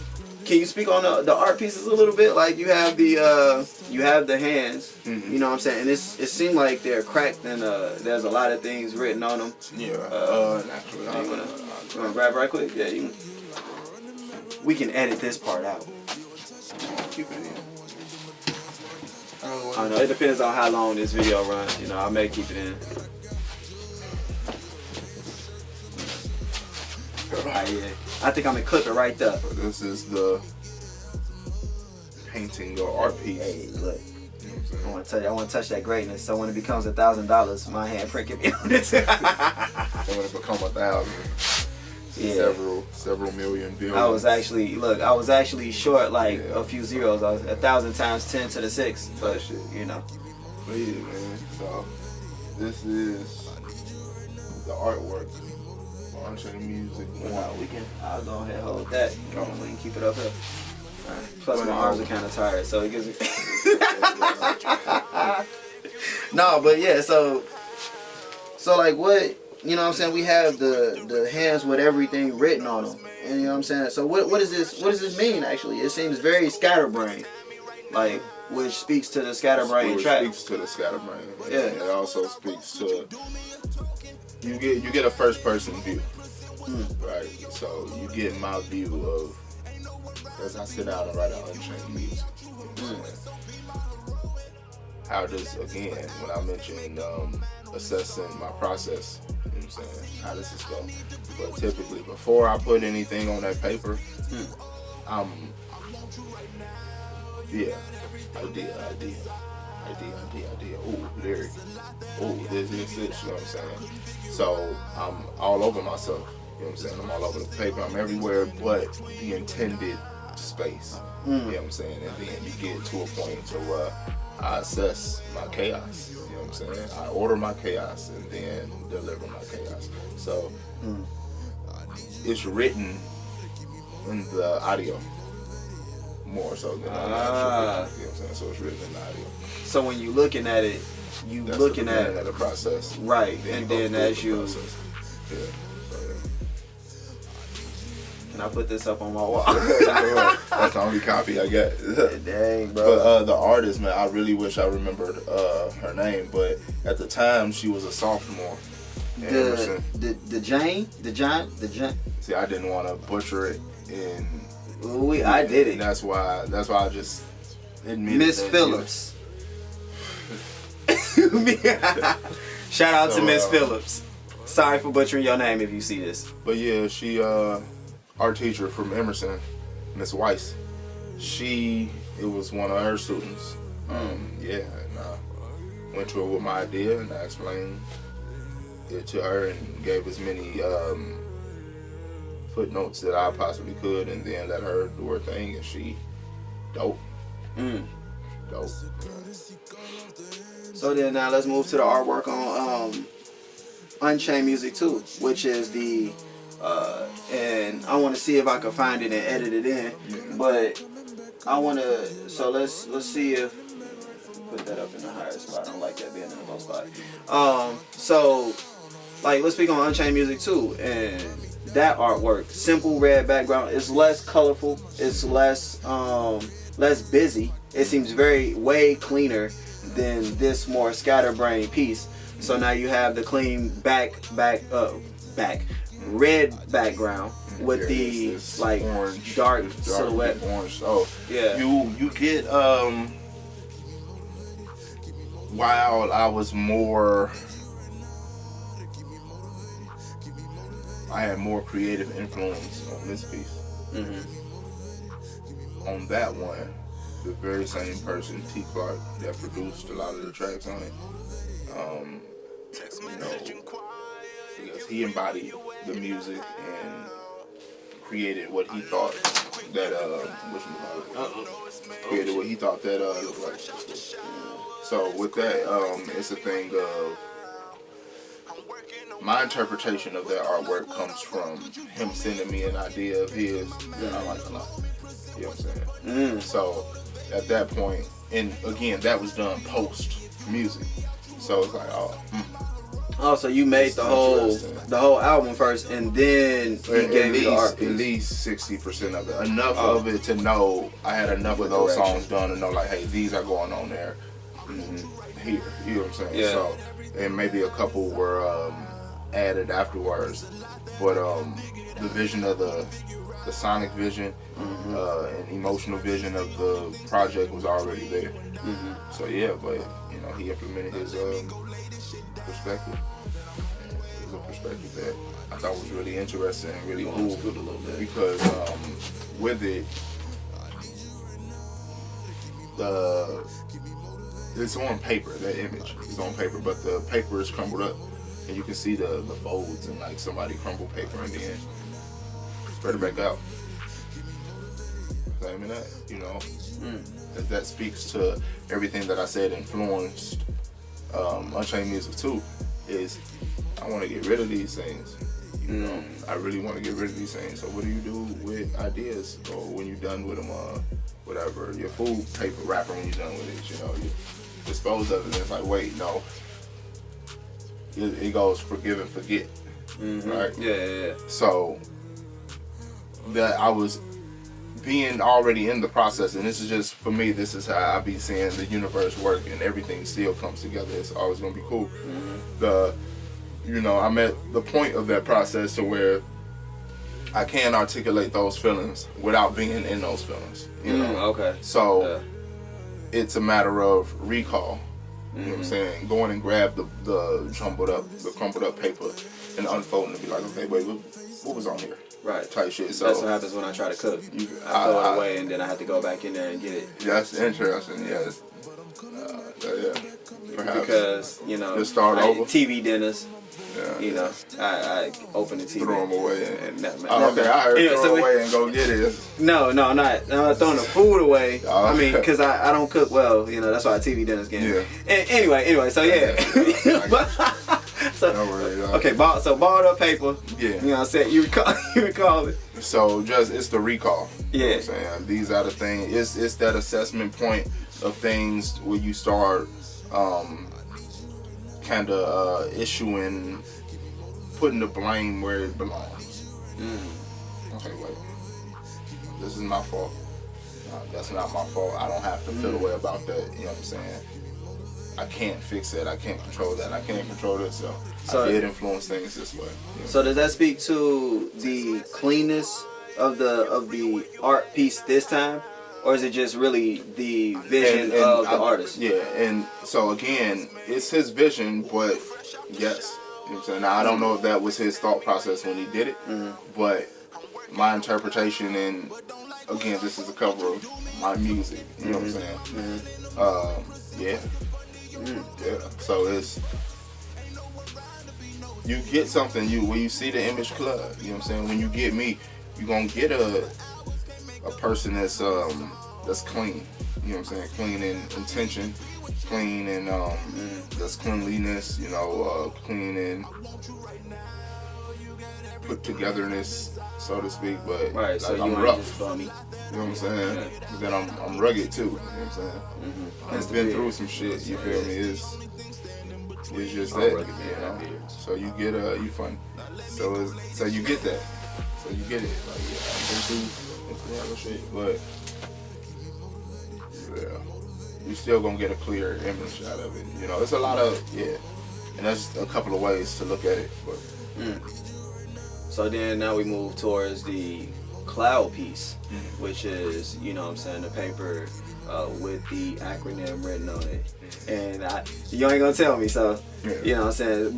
can you speak on the art pieces a little bit? Like you have the hands, you know what I'm saying, and it seemed like they're cracked, and there's a lot of things written on them. Yeah. Naturally. You wanna grab right quick? Yeah, you. We can edit this part out. Keep it in. I don't know. It depends on how long this video runs. You know, I may keep it in. Yeah. I think I'm gonna clip it right there. So this is the painting or art piece. Hey, look. I want to tell you, I want to touch that greatness. So when it becomes $1,000, my handprint can be on it. And when it become 1,000, several million billion. I was actually short like a few zeros. I was 1,000 times 10 to the 6. But shit, you know. But yeah, man. So this is the artwork. Unchained Music. I'll go ahead and hold that. We can keep it up here. Right. Plus my arms are kind of tired, so it gives me. No, but yeah, so like what, you know what I'm saying, we have the hands with everything written on them, and you know what I'm saying, so what does this mean actually? It seems very scatterbrain, like, which speaks to the scatterbrain track. It speaks to the scatterbrain. Yeah. And it also speaks to you get a first person view. Right? So you get my view of as I sit down and write out Unchained Music. How does, again, when I mentioned assessing my process, you know what I'm saying, how does this go? But typically before I put anything on that paper, idea. Ooh, lyric. Ooh, this, you know what I'm saying? So I'm all over myself. You know what I'm saying? I'm all over the paper. I'm everywhere but the intended space. You know what I'm saying? And then you get to a point to where I assess my chaos. You know what I'm saying? I order my chaos and then deliver my chaos. So it's written in the audio more so than on the actual. You know what I'm saying? So it's written in the audio. So when you're looking at it, That's looking at the process. Right, and then as you. Process. Yeah. Can I put this up on my wall? That's the only copy I got. Dang, bro. But the artist, man, I really wish I remembered her name. But at the time, she was a sophomore. The Jane. See, I didn't want to butcher it, and I did it. And that's why I just admitted Miss Phillips. Shout out to Miss Phillips. Sorry for butchering your name if you see this. But yeah, she our teacher from Emerson, Miss Weiss. It was one of her students. Yeah, and I went to her with my idea and I explained it to her and gave as many footnotes that I possibly could, and then let her do her thing, and she dope. Dope. So then now let's move to the artwork on Unchained Music 2, which is the and I want to see if I can find it and edit it in. But I want to, so let's see if put that up in the higher spot. I don't like that being in the low spot. So like let's speak on Unchained Music 2 and that artwork. Simple red background. It's less colorful. It's less busy. It seems way cleaner than this more scatterbrained piece. So now you have the clean red background with the like orange, dark silhouette. Orange. So yeah, you get while I had more creative influence on this piece. On that one, the very same person, T. Clark, that produced a lot of the tracks on it. You know, because he embodied the music and created what he thought that created what he thought that looked like. So with that, it's a thing of my interpretation of that artwork comes from him sending me an idea of his that I like a lot. You know what I'm saying? So at that point, and again, that was done post music. So it's like, Oh, so you made the whole album first, and then you gave me the art piece. At least 60% of it. Enough of it to know I had enough of those songs done to know, like, hey, these are going on there. Here, you know what I'm saying? Yeah. So, and maybe a couple were added afterwards, but the vision of the sonic vision and emotional vision of the project was already there. So yeah, but you know, he implemented his perspective. It was a perspective that I thought was really interesting and really cool because with it, it's on paper. That image is on paper, but the paper is crumbled up, and you can see the folds and like somebody crumbled paper and then spread it back out. I mean that, you know, that speaks to everything that I said influenced Unchained Music too. Is I want to get rid of these things. You know, I really want to get rid of these things. So what do you do with ideas, or when you're done with them, whatever, your food paper wrapper when you're done with it, you know, you dispose of it, and it's like, wait, no. It goes forgive and forget, right? Yeah. So that I was being already in the process, and this is just, for me, this is how I be seeing the universe work, and everything still comes together. It's always gonna be cool. You know, I'm at the point of that process to where I can articulate those feelings without being in those feelings. You know? Okay. So it's a matter of recall. You know what I'm saying? Going and grab the crumpled up paper and unfolding and be like, okay, wait, what was on here? Right. Type shit. So that's what happens when I try to cook. I throw it away and then I have to go back in there and get it. That's interesting. Yes. Yeah. Perhaps because you know, just start over. TV dinners. Yeah. You know, I open the TV. Throw them away. Okay, I heard throw away and go get it. No, I'm not throwing the food away. Oh. I mean, because I don't cook well. You know, that's why TV dinners game. Yeah. Anyway, so yeah. So, okay, balled up paper. Yeah. You know what I'm saying? You recall it. So it's the recall. Yeah. You know what I'm saying? These are the things. It's that assessment point of things where you start kind of putting the blame where it belongs. Okay, wait. This is my fault. That's not my fault. I don't have to feel a way about that. You know what I'm saying? I can't fix it. I can't control that. I can't control this. So I did influence things this way. You know? So does that speak to the cleanness of the art piece this time? Or is it just really the vision of the artist? Yeah, and so again, it's his vision, but yes. You know what I'm saying? Now, I don't know if that was his thought process when he did it, but my interpretation, and again, this is a cover of my music, you know what I'm saying? Yeah. So it's, you get something, when you see the image club, you know what I'm saying? When you get me, you're going to get a person that's clean, you know what I'm saying? Clean in intention, clean in that's cleanliness, you know, clean in put togetherness, so to speak. But right, like, so I'm rough. You know what I'm saying? Yeah. But then I'm rugged too. You know what I'm saying? I've been through some shit. You feel me? It's just that. You know? So you get you fun. So you get that. So you get it. Like, yeah, I've been through other shit, but yeah, you still gonna get a clear image out of it. You know, it's a lot of and that's a couple of ways to look at it. But so then now we move towards the cloud piece, which is, you know what I'm saying, the paper with the acronym written on it. And you ain't gonna tell me, so you know what I'm saying.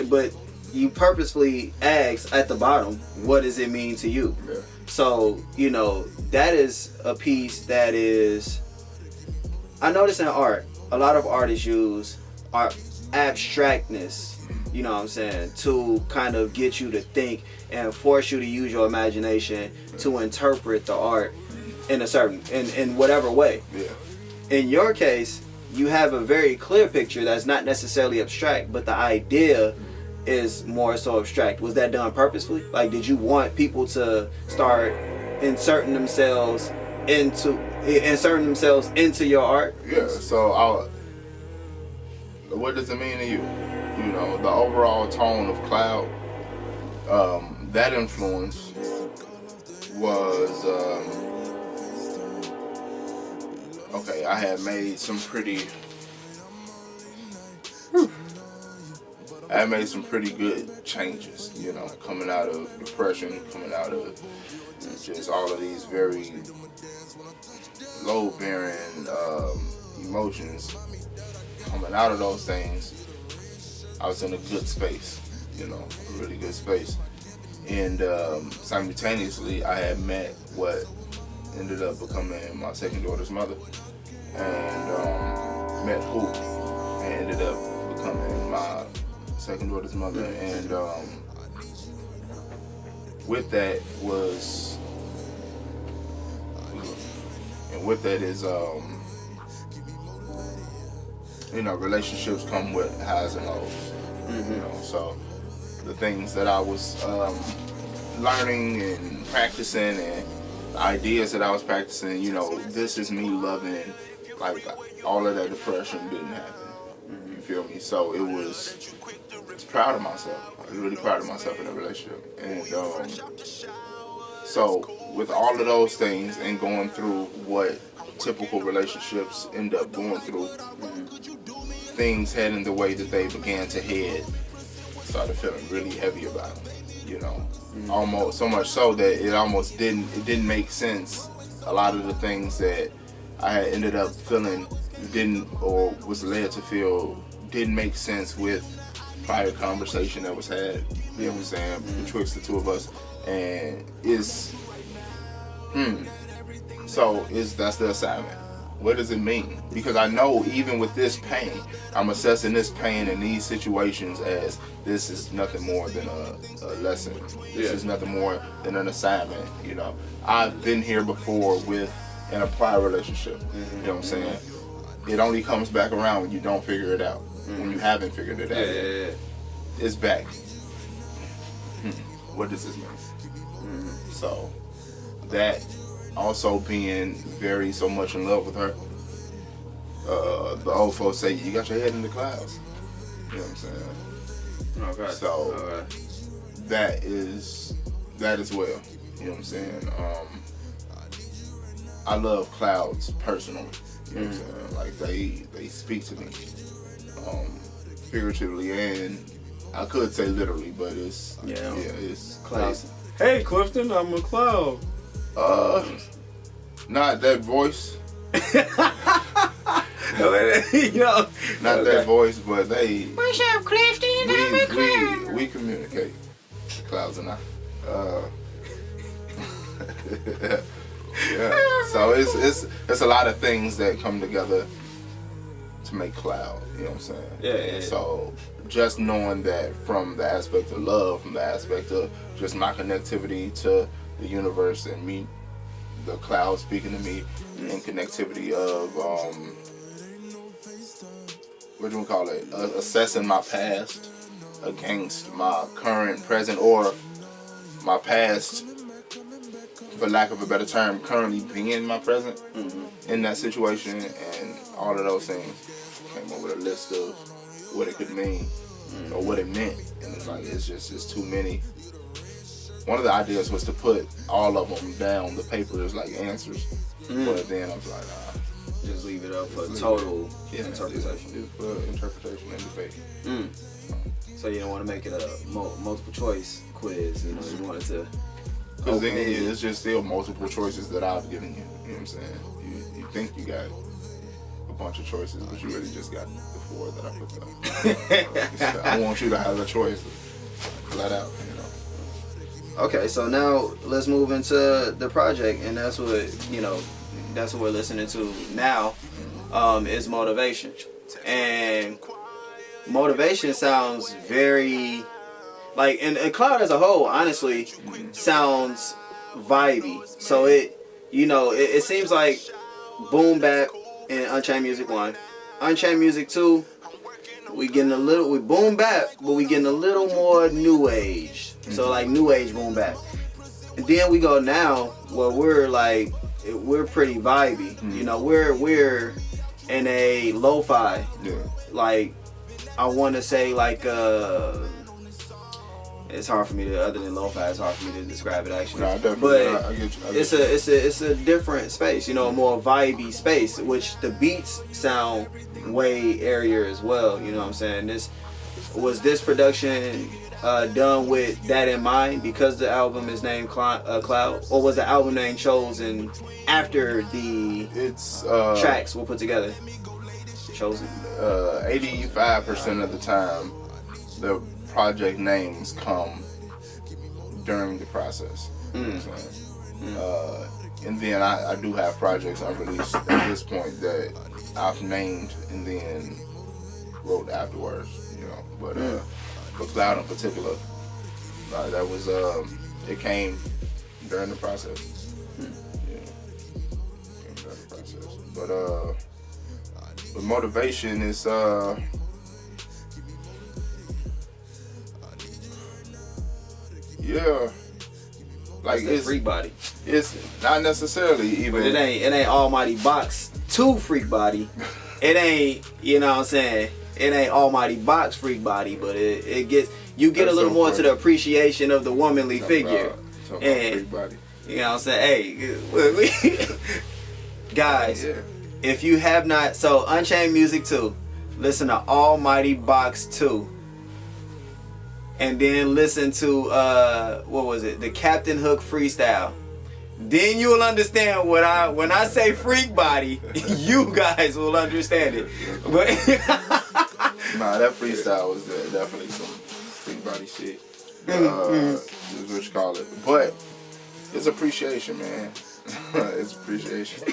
But you purposefully ask at the bottom, what does it mean to you? Yeah. So, you know, that is a piece that is I notice in art, a lot of artists use art abstractness, you know what I'm saying, to kind of get you to think and force you to use your imagination to interpret the art in a certain, in whatever way. Yeah. In your case, you have a very clear picture that's not necessarily abstract, but the idea is more so abstract. Was that done purposefully? Like, did you want people to start inserting themselves into your art? Yeah. So, what does it mean to you? You know, the overall tone of Cloud. That influence was okay. I had made some pretty. I made some pretty good changes, you know, coming out of depression, coming out of just all of these very low-bearing emotions. Coming out of those things, I was in a good space, you know, a really good space. And simultaneously, I had met what ended up becoming my second daughter's mother, and met who, and ended up becoming my second daughter's mother. And with that was, and with that is, you know, relationships come with highs and lows. You know, so the things that I was learning and practicing, and the ideas that I was practicing, you know, this is me loving, like, all of that depression didn't happen. You feel me? So it was proud of myself. I was really proud of myself in a relationship. And so with all of those things and going through what typical relationships end up going through, things heading the way that they began to head, started feeling really heavy about them, you know. Almost so much so that it didn't make sense. A lot of the things that I had ended up feeling didn't, or was led to feel, didn't make sense with prior conversation that was had, you know what I'm saying, betwixt the two of us. And that's the assignment. What does it mean? Because I know even with this pain, I'm assessing this pain in these situations as this is nothing more than a lesson. This is nothing more than an assignment, you know. I've been here before with an applied relationship, you know what I'm saying? It only comes back around when you don't figure it out. When you haven't figured it out. It's back. What does this mean? So that also being very so much in love with her, the old folks say you got your head in the clouds. You know what I'm saying? Okay. So that is well. You know what I'm saying? I love clouds personally. You know what I'm saying? Like they speak to me figuratively, and I could say literally, but it's it's clouds. Hey Clifton, I'm a cloud. Not that voice. Not that voice, but they. What's up, Clifton? We communicate. The clouds and I. Yeah. So it's a lot of things that come together to make Cloud. You know what I'm saying? Yeah. So just knowing that from the aspect of love, from the aspect of just my connectivity to the universe and me, the cloud speaking to me, and connectivity of what do we call it? Assessing my past against my current, present, or my past, for lack of a better term, currently being my present in that situation, and all of those things came up with a list of what it could mean or what it meant, and it's like it's too many. One of the ideas was to put all of them down the paper as like answers, but then I was like, nah. Just leave it up for total interpretation. Just for interpretation and debate. So you don't want to make it a multiple choice quiz, you know, you wanted to. Because then it's just still multiple choices that I've given you. You know what I'm saying? You think you got a bunch of choices, but you really just got the 4 that I put up. I want you to have a choice, flat out, you know. Okay, so now let's move into the project, and that's what we're listening to now. is motivation. And motivation sounds very like, and Cloud as a whole honestly sounds vibey. So it seems like boom bap in Unchained Music 1. Unchained Music 2, we boom bap, but we getting a little more new age. So like new age boom bap. And then we go now where we're pretty vibey. We're in a lo-fi. Yeah. Like, I want to say like it's hard for me to, other than lo-fi, it's hard for me to describe it actually. Nah, but I get you. it's a different space, a more vibey space, which the beats sound way airier as well. You know what I'm saying? This production done with that in mind because the album is named Cloud, or was the album name chosen after the tracks were put together? Chosen. 85% of the time, the project names come during the process. You know what I'm saying? And then I do have projects unreleased at this point that I've named and then wrote afterwards. But Cloud in particular, that was it came during the process. Yeah, came during the process. But motivation is yeah, like it's Freak Body. It's not necessarily even. But it ain't Almighty Box 2 Freak Body. It ain't, you know what I'm saying? It ain't Almighty Box Freak Body, but you get a little more to the appreciation of the womanly figure. And Freak Body. You know what I'm saying? Hey, guys, if you have not, so Unchained Music 2, listen to Almighty Box 2. And then listen to what was it? The Captain Hook freestyle. Then you'll understand when I say Freak Body, you guys will understand it. But nah, that freestyle was definitely some Freak Body shit. Is what you call it. But it's appreciation, man. It's appreciation.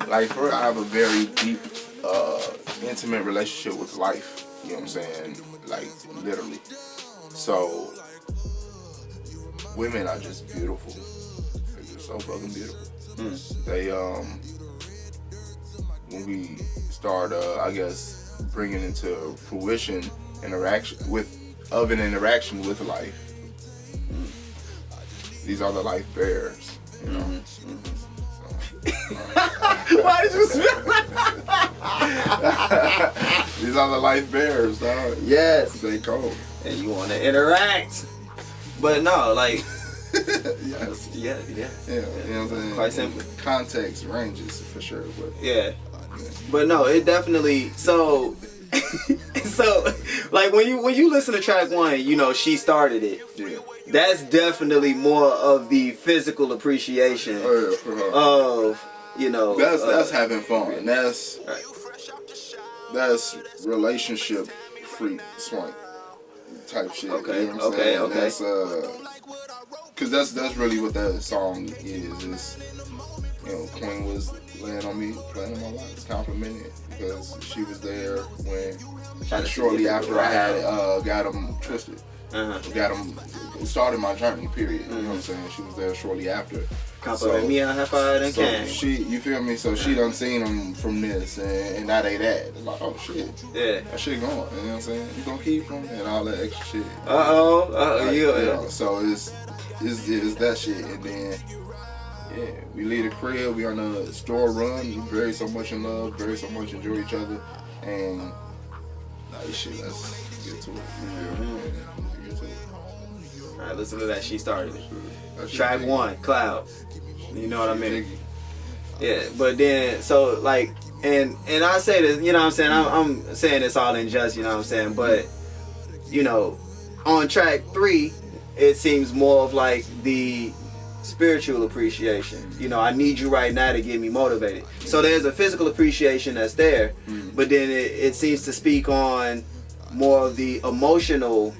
like for I have a very deep, intimate relationship with life. You know what I'm saying? Like, literally. So, women are just beautiful. They're just so fucking beautiful. They, when we start, I guess, bringing into fruition interaction with life, these are the life bearers, you know? Why did you spell These are the life bearers, dog. Yes. They cold. And you want to interact. But no, like... Yes. Yeah. You know what I'm saying? Quite simply. Context ranges, for sure. But yeah. But no, it definitely... So, like, when you listen to track 1, she started it. yeah. That's definitely more of the physical appreciation of, That's having fun. That's right. That's relationship freak swank type shit. Okay, You know what I'm saying? okay. That's cause that's really what that song is. Queen was laying on me, playing on my life, complimenting it because she was there when shortly after I had got them twisted. Got them started my journey. Period. You know what I'm saying? She was there shortly after. Me a high five and can. You feel me? So she done seen them from this, and now they that. It's like, oh shit, Yeah. that shit going. You know what I'm saying? You gonna keep them and all that extra shit. So it's that shit, and then we leave the crib. We on a store run. We very so much in love, very so much enjoy each other, and this shit. Let's get to it. Let's get to it. All right, listen to that. She started it. Track Track 1, Cloud. You know what I mean? Jiggy. Yeah, but then, so, like, and I say this, you know what I'm saying? I'm saying this all in jest, you know what I'm saying? But, on track 3, it seems more of like the spiritual appreciation. I need you right now to get me motivated. So there's a physical appreciation that's there, but then it seems to speak on more of the emotional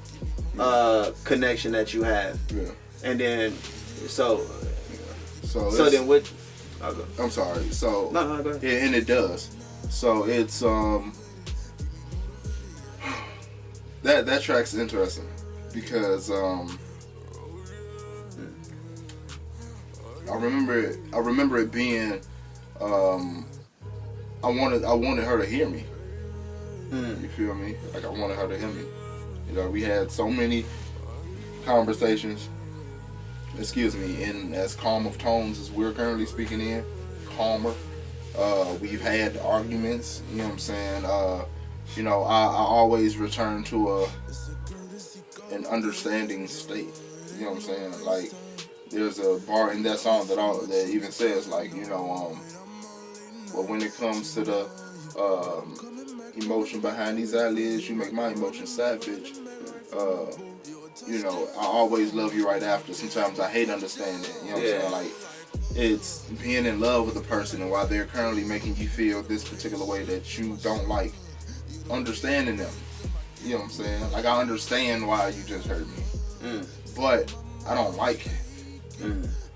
connection that you have. Yeah. And then, so So then what? Okay. I'm sorry. So no, go ahead. Yeah, and it does. So it's that track's interesting because I remember it being I wanted her to hear me. You feel me? Like I wanted her to hear me. You know, we had so many conversations, excuse me, in as calm of tones as we're currently speaking in, calmer. We've had arguments, you know what I'm saying? You know, I always return to an understanding state, you know what I'm saying? Like, there's a bar in that song that even says, like, you know, well, when it comes to the emotion behind these eyelids, you make my emotion savage. You know, I always love you right after. Sometimes I hate understanding. You know what I'm saying? Like, it's being in love with a person, and while they're currently making you feel this particular way that you don't like, understanding them. You know what I'm saying? Like, I understand why you just hurt me, but I don't like it.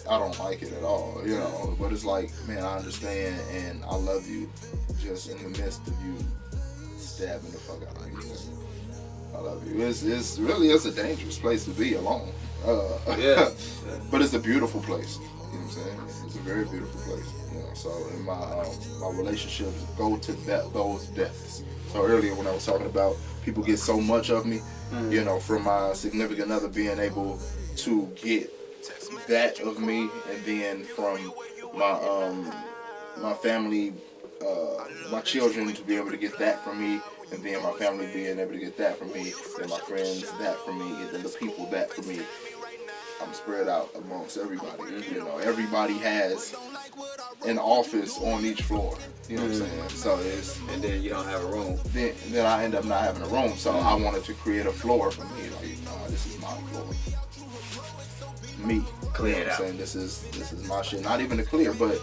I don't like it at all, you know. But it's like, man, I understand and I love you, just in the midst of you stabbing the fuck out of me. I love you. It's really a dangerous place to be alone. But it's a beautiful place. You know what I'm saying? It's a very beautiful place. You know. So in my relationships go to those depths. So earlier when I was talking about people get so much of me, you know, from my significant other being able to get that of me, and then from my family, my children to be able to get that from me, and then my family being able to get that from me, then my friends that from me, and then the people that from me. I'm spread out amongst everybody. You know, everybody has an office on each floor. You know what I'm saying? So it's, and then you don't have a room. Then I end up not having a room. So I wanted to create a floor for me. Like, this is my floor. Me. Clear you know it what out. I'm saying? This is my shit. Not even to clear, but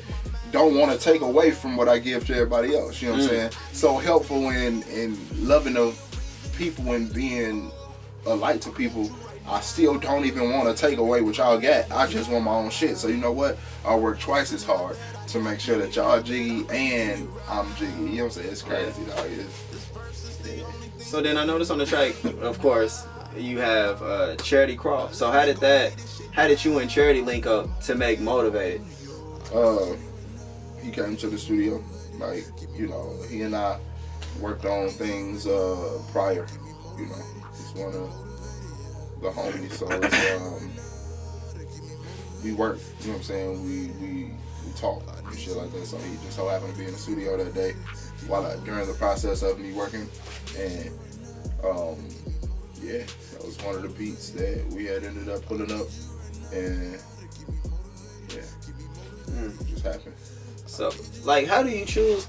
don't want to take away from what I give to everybody else. You know what I'm saying? So helpful in loving of people and being a light to people. I still don't even want to take away what y'all got. I just want my own shit. So you know what? I work twice as hard to make sure that y'all jiggy and I'm jiggy. You know what I'm saying? It's crazy, dog. So then I noticed on the track, of course, you have Charity Croft. So how did you and Charity link up to make Motivated? He came to the studio. Like, you know, he and I worked on things prior. You know, he's one of the homies, so it's, we work, you know what I'm saying, we talk and shit like that. So he just so happened to be in the studio that day during the process of me working, and yeah, that was one of the beats that we had ended up pulling up, and yeah, it just happened. So, like, how do you choose,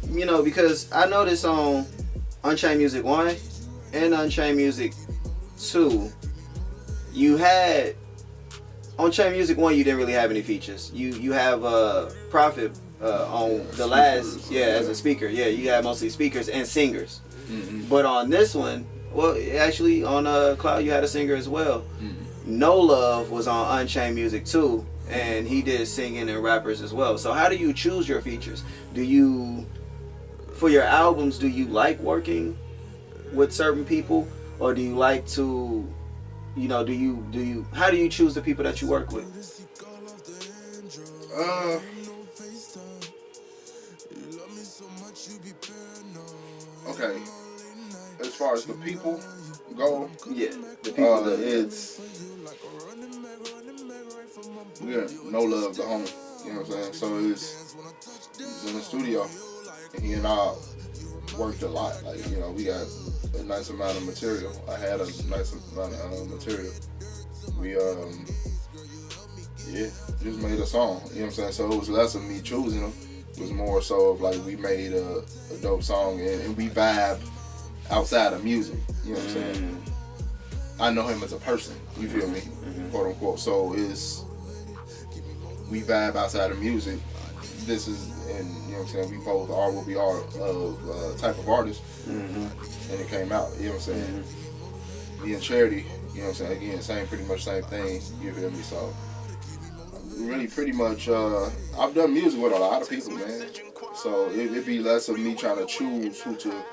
you know, because I noticed on Unchained Music 1 and Unchained Music 2, you had, on Chain Music 1, you didn't really have any features. You have Prophet on the last, as a speaker. Yeah, you have mostly speakers and singers. But on this one, well, actually, on Cloud, you had a singer as well. No Love was on Unchained Music 2, and he did singing and rappers as well. So how do you choose your features? For your albums, do you like working with certain people, or do you like to, you know, how do you choose the people that you work with? Okay. As far as the people go, Yeah, the people No Love, the homie. You know what I'm saying? So he's in the studio, and he and I worked a lot. Like, you know, we got a nice amount of material. I had a nice amount of material. We just made a song. You know what I'm saying? So it was less of me choosing them. It was more so of like we made a dope song, and we vibe outside of music. You know what I'm saying? I know him as a person. You feel me? Quote unquote. So we vibe outside of music. This is, and you know what I'm saying, we both are what we are of type of artist, and it came out. You know what I'm saying? Me and Charity, you know what I'm saying, again, pretty much same thing. You feel me? So really pretty much, I've done music with a lot of people, man. So it'd be less of me trying to choose who to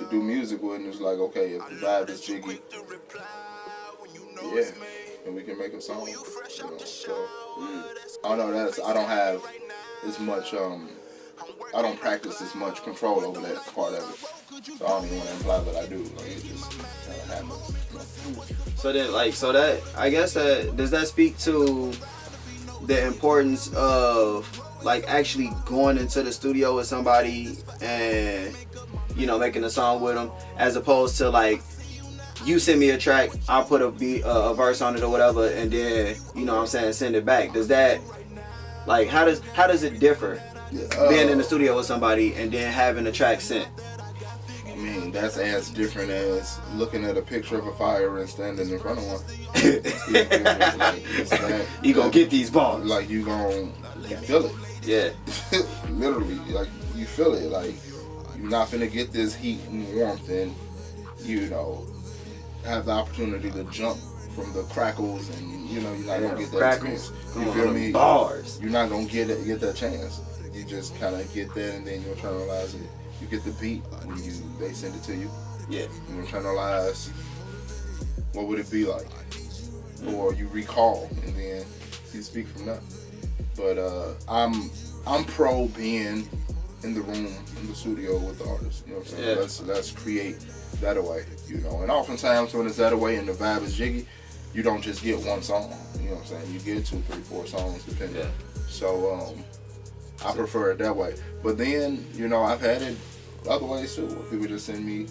do music with, and it's like, okay, if the vibe is jiggy, yeah, and we can make a song, you know. So I know I don't have as much, I don't practice as much control over that part of it. So I don't even want to imply that I do. Like, it just kind of happens. You know? So then, like, so that, I guess that, does that speak to the importance of, like, actually going into the studio with somebody and, you know, making a song with them, as opposed to, like, you send me a track, I'll put a beat, a verse on it or whatever, and then, you know what I'm saying, send it back. Does that, like, how does it differ, being in the studio with somebody and then having a track sent? I mean, that's as different as looking at a picture of a fire and standing in front of one. You gonna get these bars. Like, you feel it. Yeah. Literally, like, you feel it. Like, you're not finna get this heat and warmth and, you know, have the opportunity to jump from the crackles, and, you know, you're not gonna get that experience. You feel me? Bars. You're not gonna get that chance. You just kind of get that, and then you internalize it. You get the beat when they send it to you. Yeah. You internalize what would it be like, or you recall, and then you speak from that. But I'm pro being in the room, in the studio with the artist. You know what I'm saying? Yeah. Let's create that away. You know, and oftentimes when it's that away and the vibe is jiggy, you don't just get one song. You know what I'm saying? You get 2, 3, 4 songs depending. Yeah. So I prefer it that way. But then, you know, I've had it other ways too, where people just send me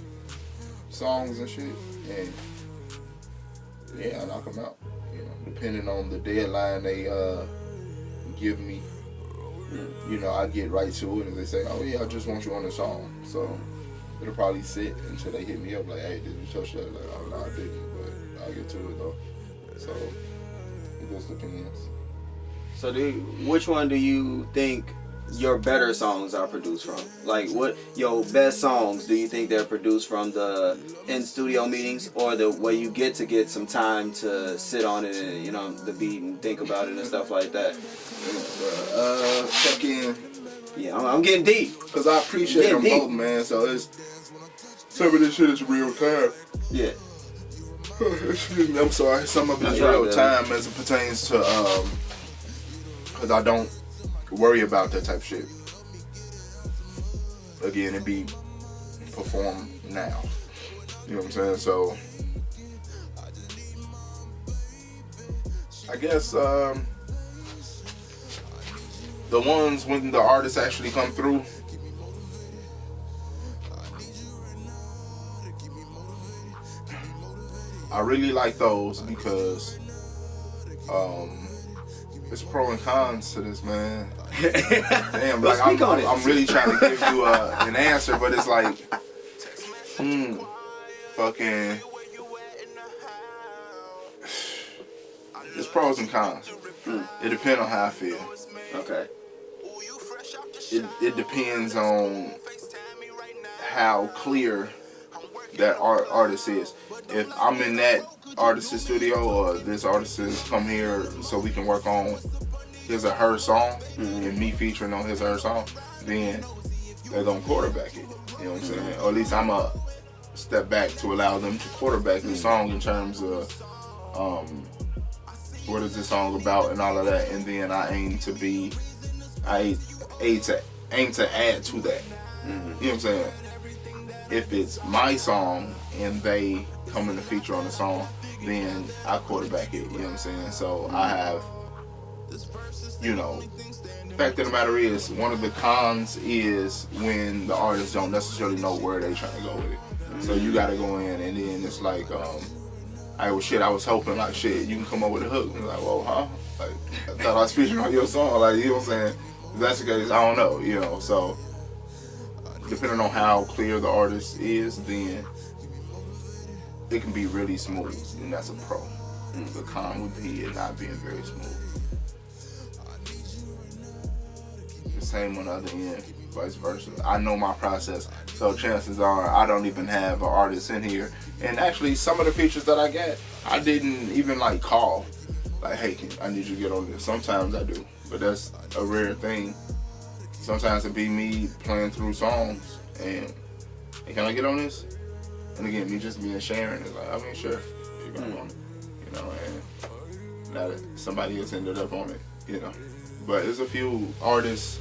songs and shit, and yeah, I knock them out. You know, depending on the deadline they give me, you know, I get right to it, and they say, oh yeah, I just want you on the song. So it'll probably sit until they hit me up like, hey, did you touch that? Like, oh no, I didn't, but I'll get to it though. So it just depends. So which one do you think your better songs are produced from? Like, what your best songs do you think they're produced from, the in studio meetings, or the way you get some time to sit on it and, you know, the beat and think about it and stuff like that? Check in. Yeah, I'm getting deep. Cause I appreciate them both, man. So it's some of this shit is real time. Yeah. Excuse me, I'm sorry. Some of it is real time as it pertains to cause I don't worry about that type of shit. Again, it be performed now. You know what I'm saying? So I guess the ones when the artists actually come through, I really like those because it's pro and cons to this, man. Damn, like I'm really trying to give you an answer, but it's like, fucking, it's pros and cons. It depends on how I feel. Okay. It depends on how clear that artist is. If I'm in that artist's studio, or this artist has come here so we can work on his or her song, and me featuring on his or her song, then they're gonna quarterback it. You know what I'm saying? Or at least I'm a step back to allow them to quarterback the song in terms of what is this song about and all of that, and then I aim to add to that. You know what I'm saying? If it's my song and they come in to feature on the song, then I quarterback it. You know what I'm saying? So I have, you know, the fact of the matter is, one of the cons is when the artists don't necessarily know where they trying to go with it. So you gotta go in, and then it's like, I was hoping like, shit, you can come up with a hook. And like, well, huh? Like, I thought I was featuring on your song. Like, you know what I'm saying? If that's the case, I don't know, you know. So depending on how clear the artist is, then it can be really smooth, and that's a pro. The con would be it not being very smooth. The same on the other end, vice versa. I know my process, so chances are I don't even have an artist in here. And actually, some of the features that I got, I didn't even like call. like, hey, I need you to get on this. Sometimes I do, but that's a rare thing. Sometimes it be me playing through songs and, hey, can I get on this? And again, me just being sharing is like, I mean, sure, you're gonna on it, you know, and now that somebody else ended up on it, you know. But there's a few artists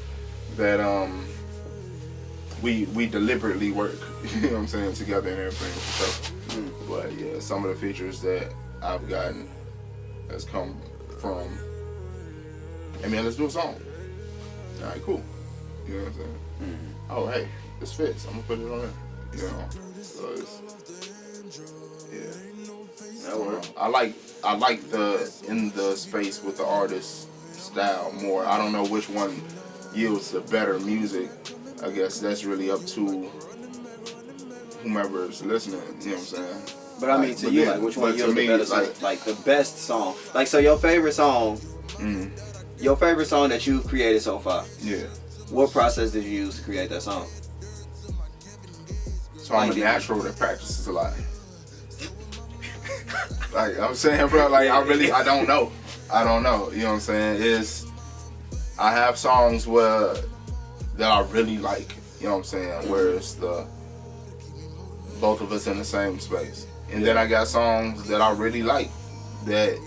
that we deliberately work, you know what I'm saying, together and everything. So, but yeah, some of the features that I've gotten has come from, hey man, let's do a song. All right, cool. You know what I'm saying? Oh, hey, this fits. I'm gonna put it on there. You know, so it's, yeah. That works. I like the in the space with the artist style more. I don't know which one yields the better music. I guess that's really up to whomever's listening. You know what I'm saying? But I mean, to you, like, which one yields the better? Like the best song. Like, so your favorite song. Your favorite song that you've created so far. Yeah. What process did you use to create that song? So I'm a natural that practices a lot. Like I'm saying, bro, like I don't know. I don't know. You know what I'm saying? I have songs that I really like. You know what I'm saying? Where it's both of us in the same space. And then I got songs that I really like that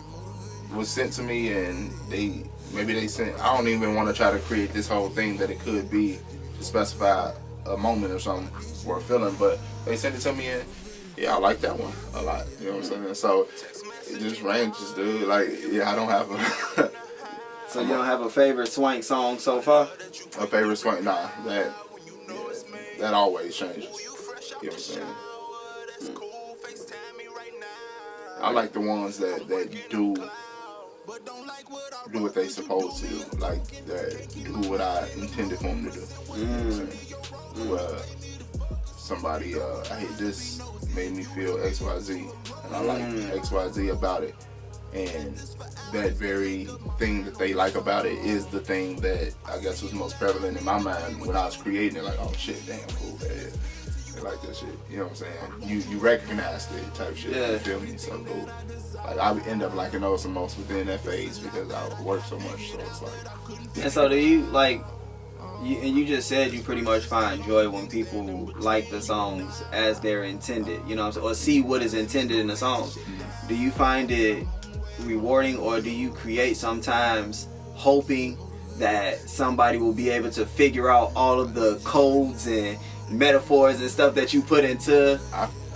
was sent to me, and maybe they sent. I don't even want to try to create this whole thing that it could be to specify a moment or something or a feeling, but they sent it to me, and yeah, I like that one a lot. You know what I'm saying? So it just ranges, dude. Like, yeah, I don't have a. So you don't have a favorite Swank song so far? A favorite Swank? Nah, that always changes. You know what I'm saying? I like the ones that do what they supposed to do, like that do what I intended for them to do. You know what I'm saying? Where somebody, hey, this made me feel XYZ, and I like XYZ about it, and that very thing that they like about it is the thing that I guess was most prevalent in my mind when I was creating it. Like, oh shit, damn, cool, yeah. They like that shit. You know what I'm saying? You recognized it type shit. Yeah. You feel me? So cool. Like, I end up liking those the most within that phase because I work so much. So it's like. And so do you like? And you just said you pretty much find joy when people like the songs as they're intended. You know what I'm saying? Or see what is intended in the songs. Do you find it rewarding, or do you create sometimes hoping that somebody will be able to figure out all of the codes and metaphors and stuff that you put into?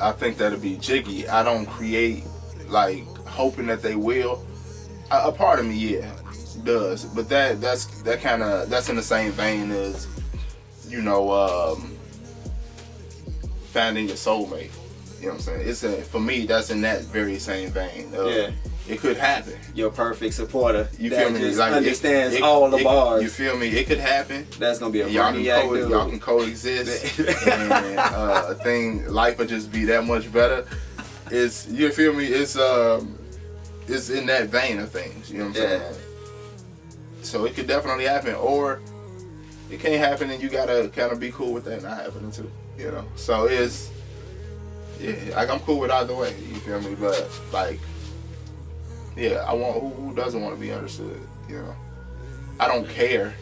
I think that'd be jiggy. I don't create like hoping that they will. A part of me, yeah, does, but that's in the same vein as, you know, finding your soulmate. You know what I'm saying? For me, that's in that very same vein. Yeah. It could happen. Your perfect supporter. You feel me? Just like understands all the bars. You feel me? It could happen. That's gonna be a y'all can coexist, and life would just be that much better. You feel me? It's in that vein of things. You know what I'm saying? So it could definitely happen, or it can't happen, and you gotta kind of be cool with that not happening too. You know? So like I'm cool with either way. You feel me? But like. Yeah, I want who doesn't want to be understood, you know. I don't care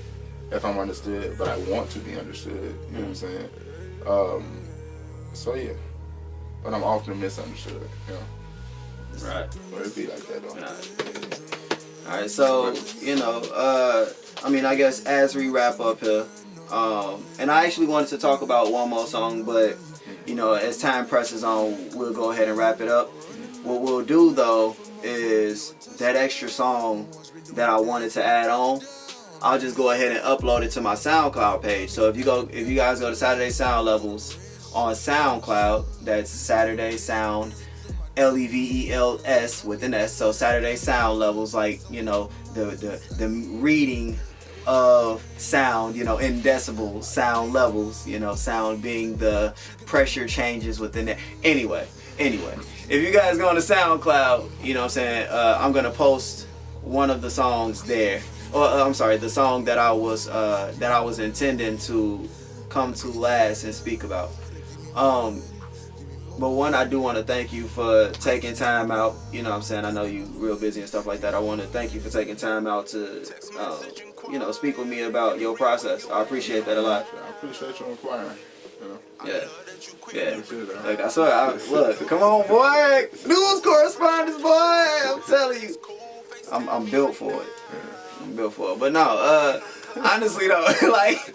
if I'm understood, but I want to be understood, you know what I'm saying? So yeah. But I'm often misunderstood, you know. Right. Or it'd be like that though. Alright, so, you know, I mean, I guess as we wrap up here, and I actually wanted to talk about one more song, but you know, as time presses on, we'll go ahead and wrap it up. What we'll do though is that extra song that I wanted to add on, I'll just go ahead and upload it to my SoundCloud page. So if you guys go to Saturday Sound Levels on SoundCloud, that's Saturday Sound Levels with an S. So Saturday Sound Levels, like, you know, the reading of sound, you know, in decibels, sound levels, you know, sound being the pressure changes within it. Anyway, if you guys go on to SoundCloud, you know what I'm saying, I'm gonna post one of the songs there. Or I'm sorry, the song that I was intending to come to last and speak about. But one, I do want to thank you for taking time out. You know what I'm saying? I know you real busy and stuff like that. I want to thank you for taking time out to, you know, speak with me about your process. I appreciate that a lot. I appreciate you inquiring. You know? Yeah. Yeah. Shit, Like, I swear, look, come on, boy. News correspondence, boy. I'm telling you. I'm built for it. I'm built for it. But no, honestly though, like,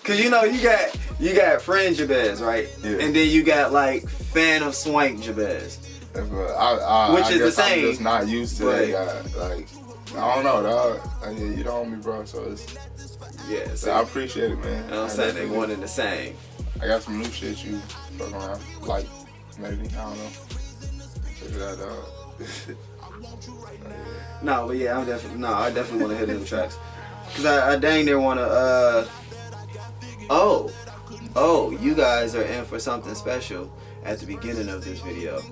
cause you know you got friend Jabez, right? Yeah. And then you got like fan of Swank Jabez. Which is the same. I'm just not used to that guy. Like, I don't know, dog. Like, yeah, you know me, bro. So it's so I appreciate it, man. You know what I'm saying? They one and the same. I got some new shit you fuck around, like maybe, I don't know. Check it out, dog. No, but yeah, I definitely want to hit them tracks. Cause I dang near want to. Oh, you guys are in for something special at the beginning of this video.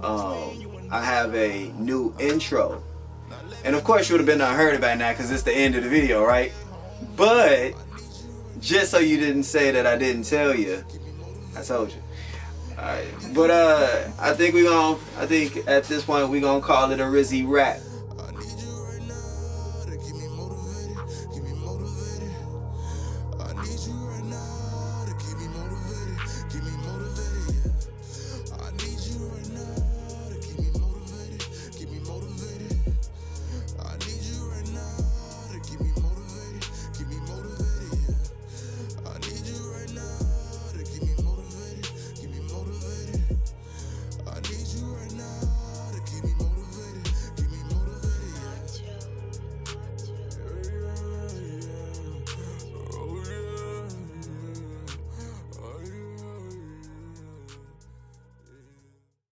I have a new intro, and of course you would have been unheard about now because it's the end of the video, right? But just so you didn't say that I didn't tell you, I told you. Alright, but I think at this point we gonna call it a Rizzy rap.